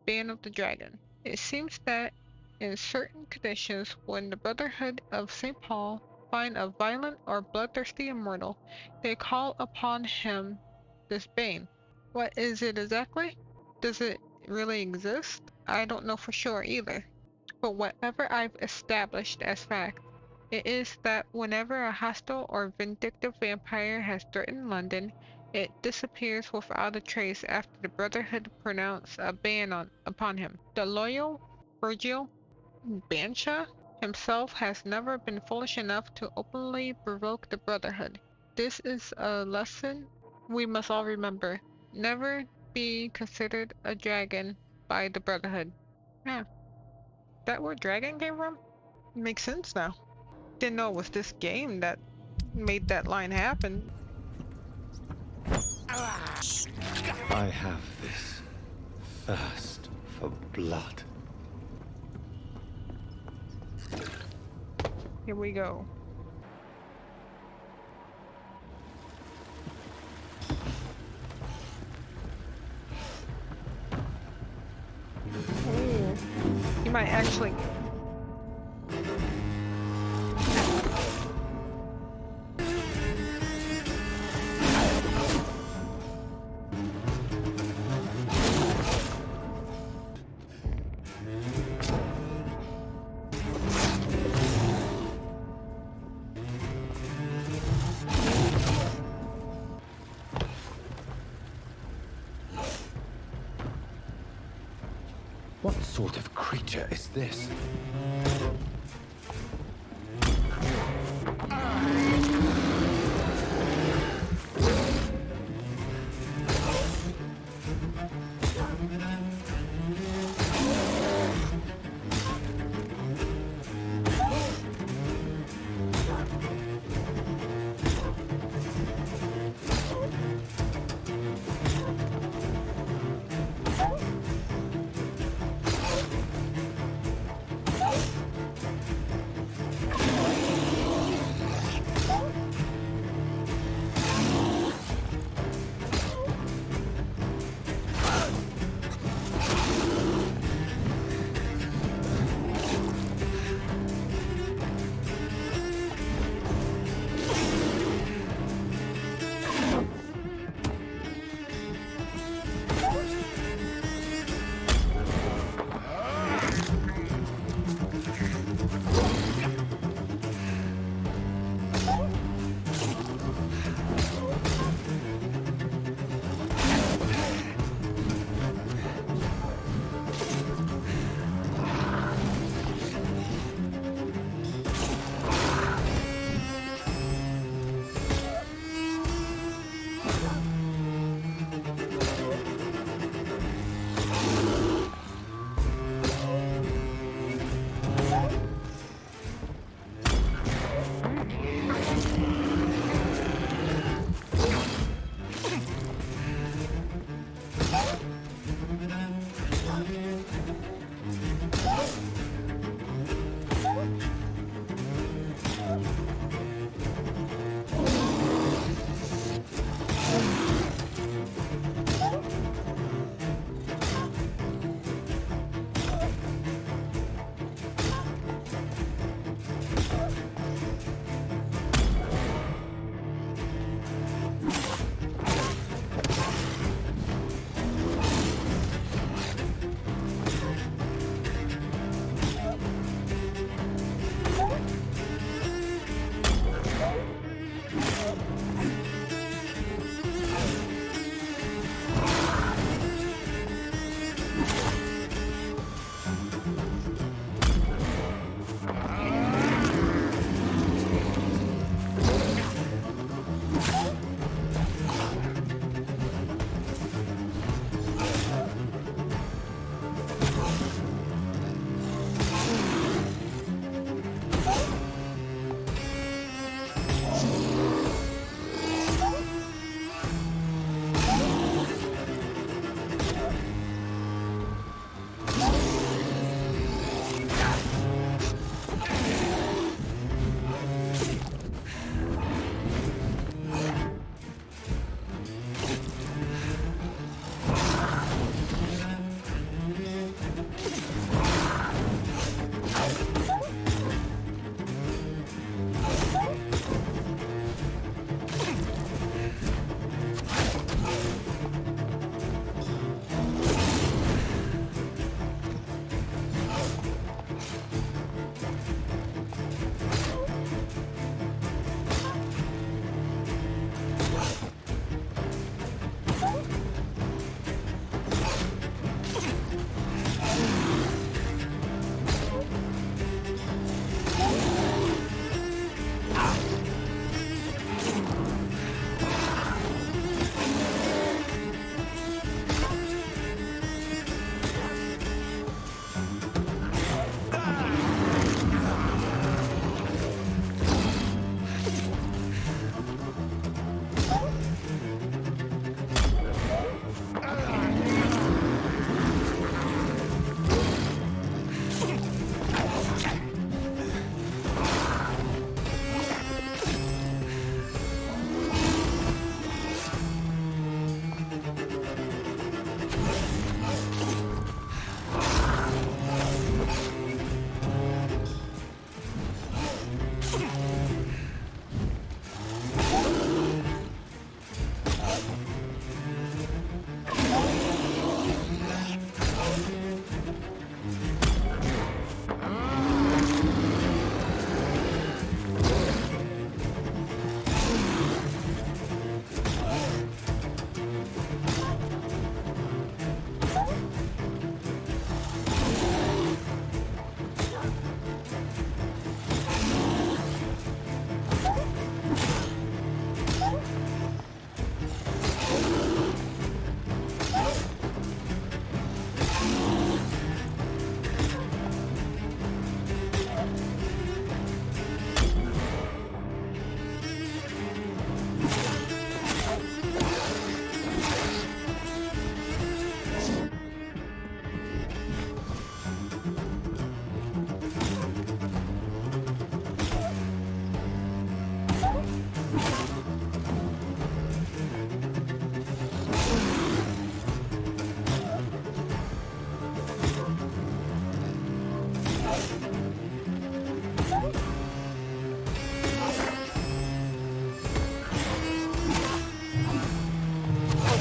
Band of the Dragon. It seems that in certain conditions, when the Brotherhood of St. Paul find a violent or bloodthirsty immortal, they call upon him this bane. What is it exactly? Does it really exist? I don't know for sure either. But whatever I've established as fact, it is that whenever a hostile or vindictive vampire has threatened London, it disappears without a trace after the Brotherhood pronounce a ban upon him. The loyal Virgil Bansha himself has never been foolish enough to openly provoke the Brotherhood. This is a lesson we must all remember. Never be considered a dragon by the Brotherhood. Yeah, that where dragon came from? Makes sense now. Didn't know it was this game that made that line happen. I have this thirst for blood. Here we go. Ooh, you might actually. What sort of creature is this?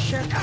shit!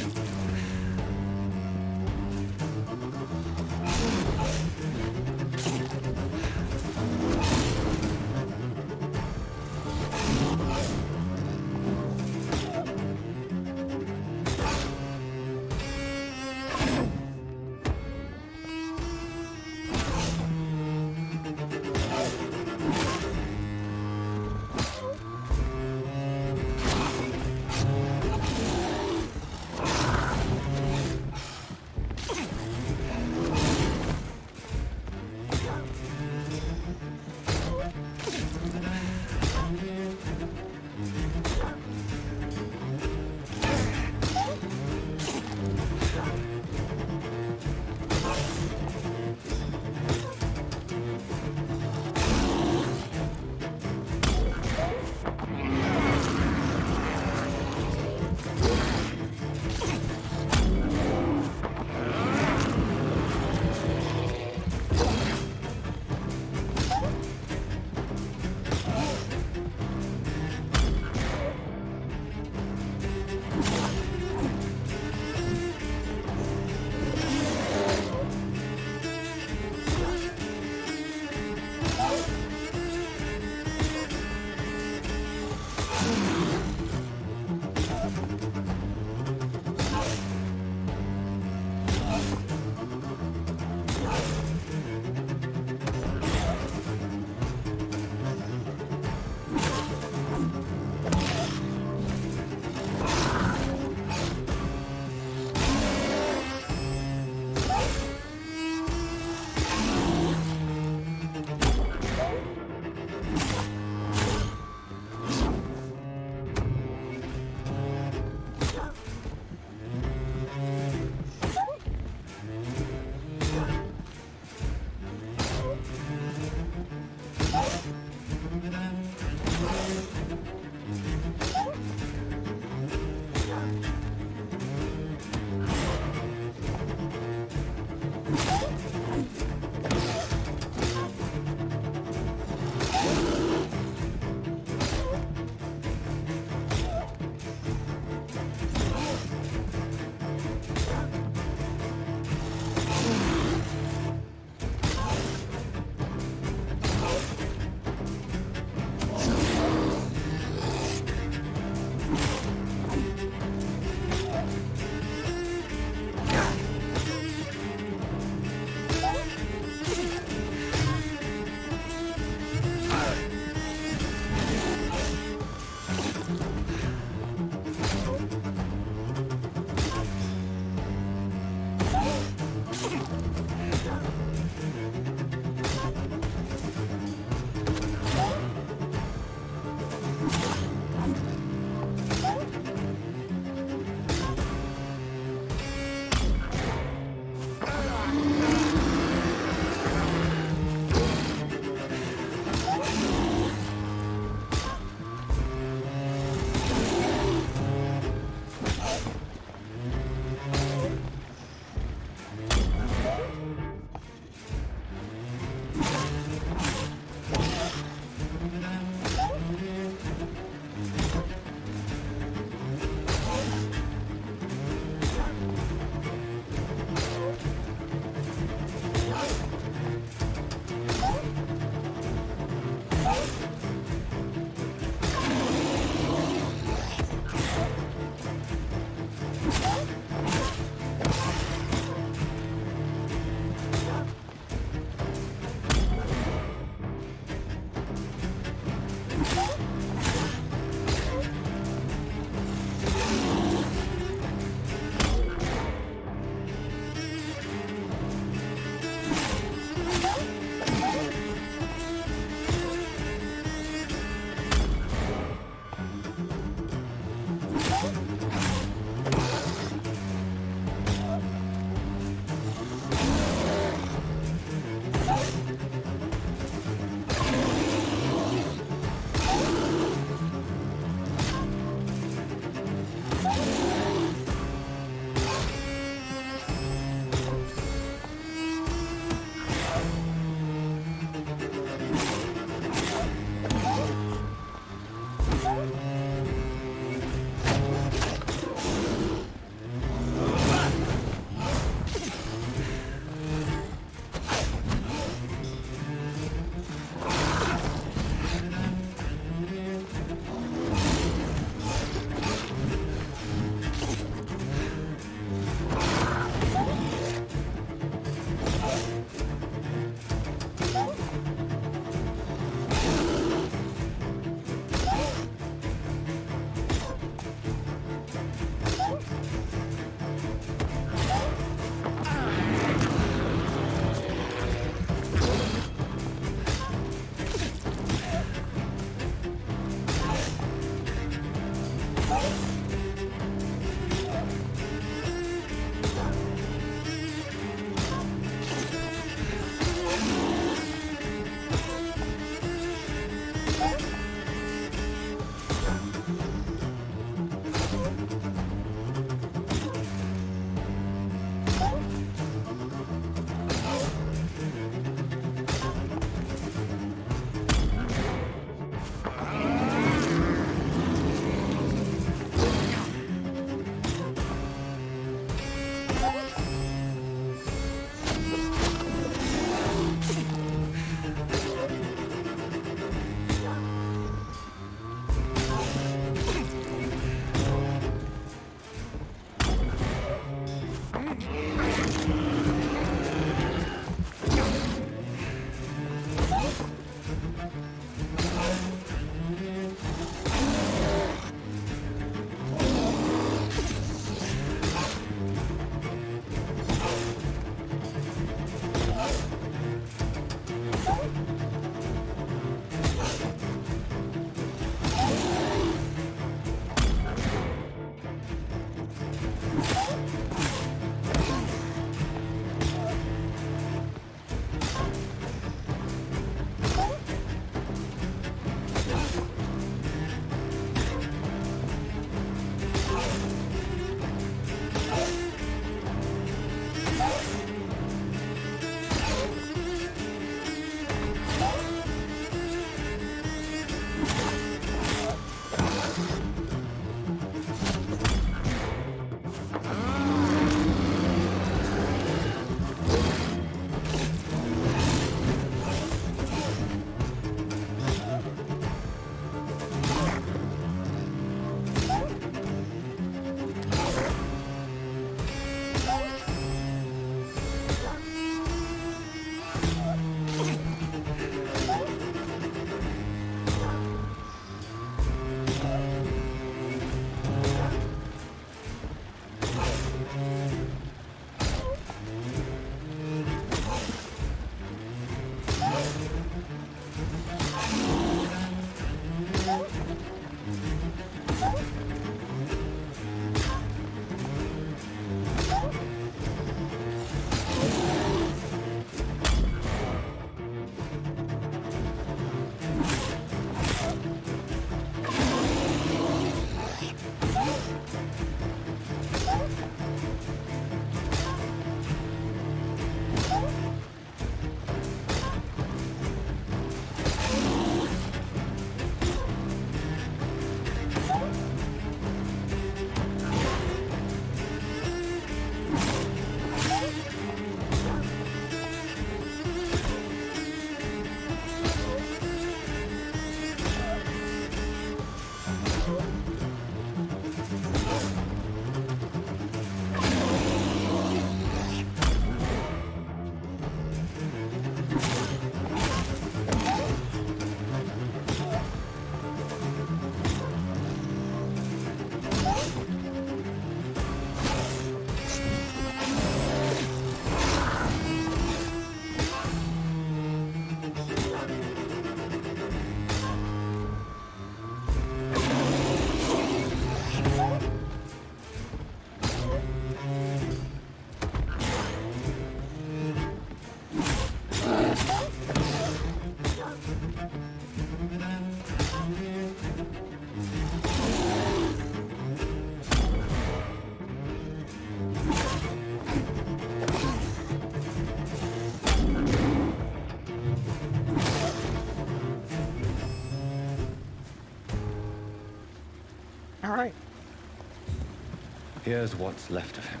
Here's what's left of him.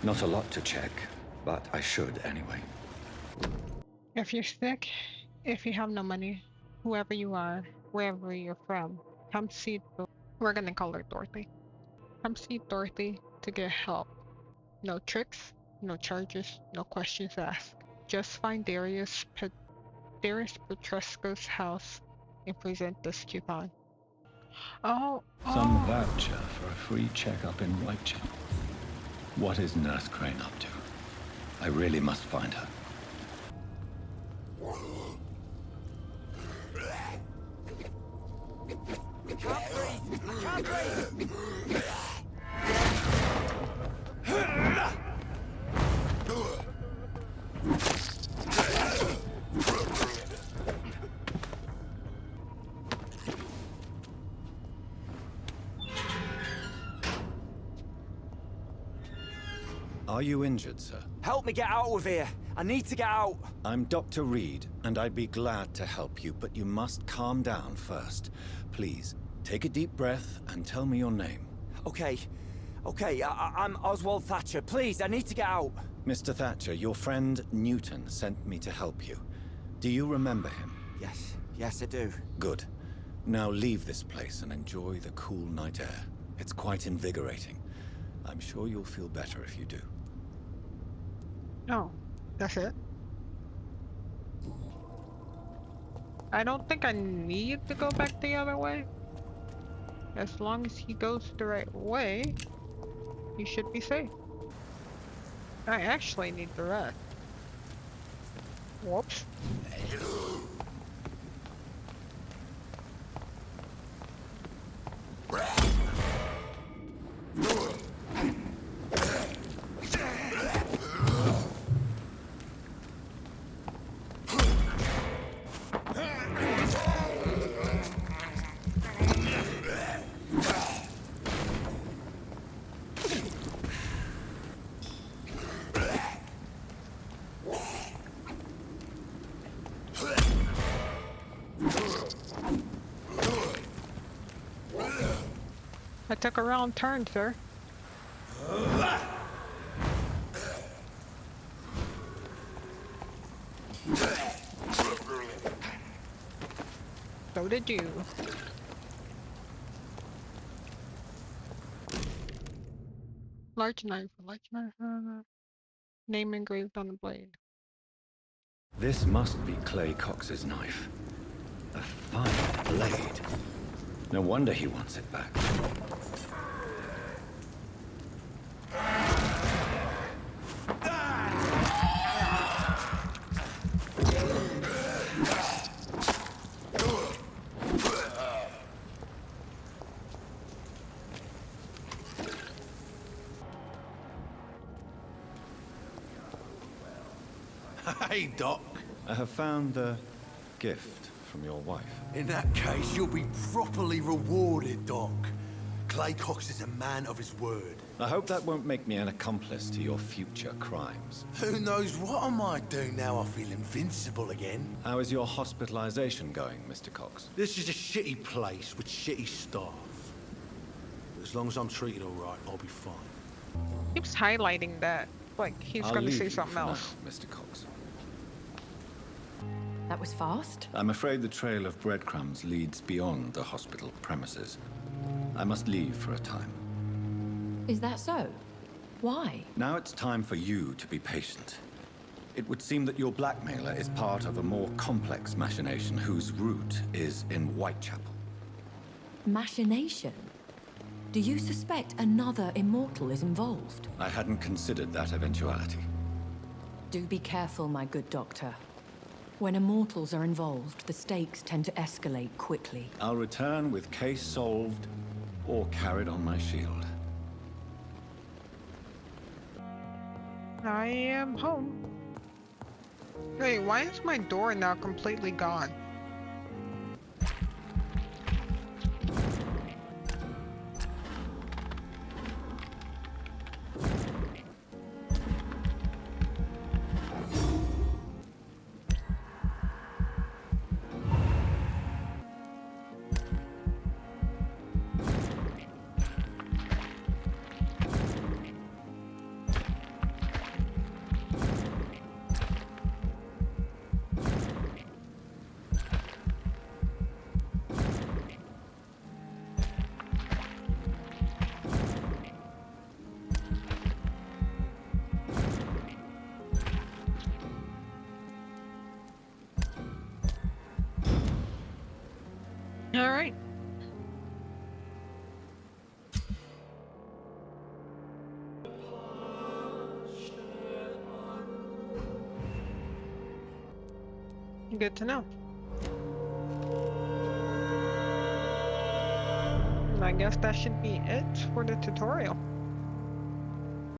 Not a lot to check, but I should anyway. If you're sick, if you have no money, whoever you are, wherever you're from, come see. We're gonna call her Dorothy. Come see Dorothy to get help. No tricks, no charges, no questions asked. Just find Darius Petresco's house and present this coupon. Some voucher for a free checkup in Whitechapel. What is Nurse Crane up to? I really must find her. Can't breathe! Are you injured, sir? Help me get out of here! I need to get out! I'm Dr. Reed, and I'd be glad to help you, but you must calm down first. Please, take a deep breath and tell me your name. Okay, I'm Oswald Thatcher. Please, I need to get out. Mr. Thatcher, your friend Newton sent me to help you. Do you remember him? Yes, I do. Good. Now leave this place and enjoy the cool night air. It's quite invigorating. I'm sure you'll feel better if you do. Oh, that's it? I don't think I need to go back the other way. As long as he goes the right way, he should be safe. I actually need the rest. Whoops. I took a wrong turn, sir. So did you. Large knife, name engraved on the blade. This must be Clay Cox's knife. A fine blade. No wonder he wants it back. Hey, Doc. I have found the gift from your wife. In that case, you'll be properly rewarded, Doc. Clay Cox is a man of his word. I hope that won't make me an accomplice to your future crimes. Who knows what I might do now I feel invincible again? How is your hospitalization going, Mr. Cox? This is a shitty place with shitty staff. But as long as I'm treated all right, I'll be fine. Keeps highlighting that, like he's I'll gonna leave say you something for else. now, Mr. Cox. That was fast. I'm afraid the trail of breadcrumbs leads beyond the hospital premises. I must leave for a time. Is that so? Why? Now it's time for you to be patient. It would seem that your blackmailer is part of a more complex machination whose root is in Whitechapel. Machination? Do you suspect another immortal is involved? I hadn't considered that eventuality. Do be careful, my good doctor. When immortals are involved, the stakes tend to escalate quickly. I'll return with case solved or carried on my shield. I am home. Wait, why is my door now completely gone? All right. Good to know. And I guess that should be it for the tutorial.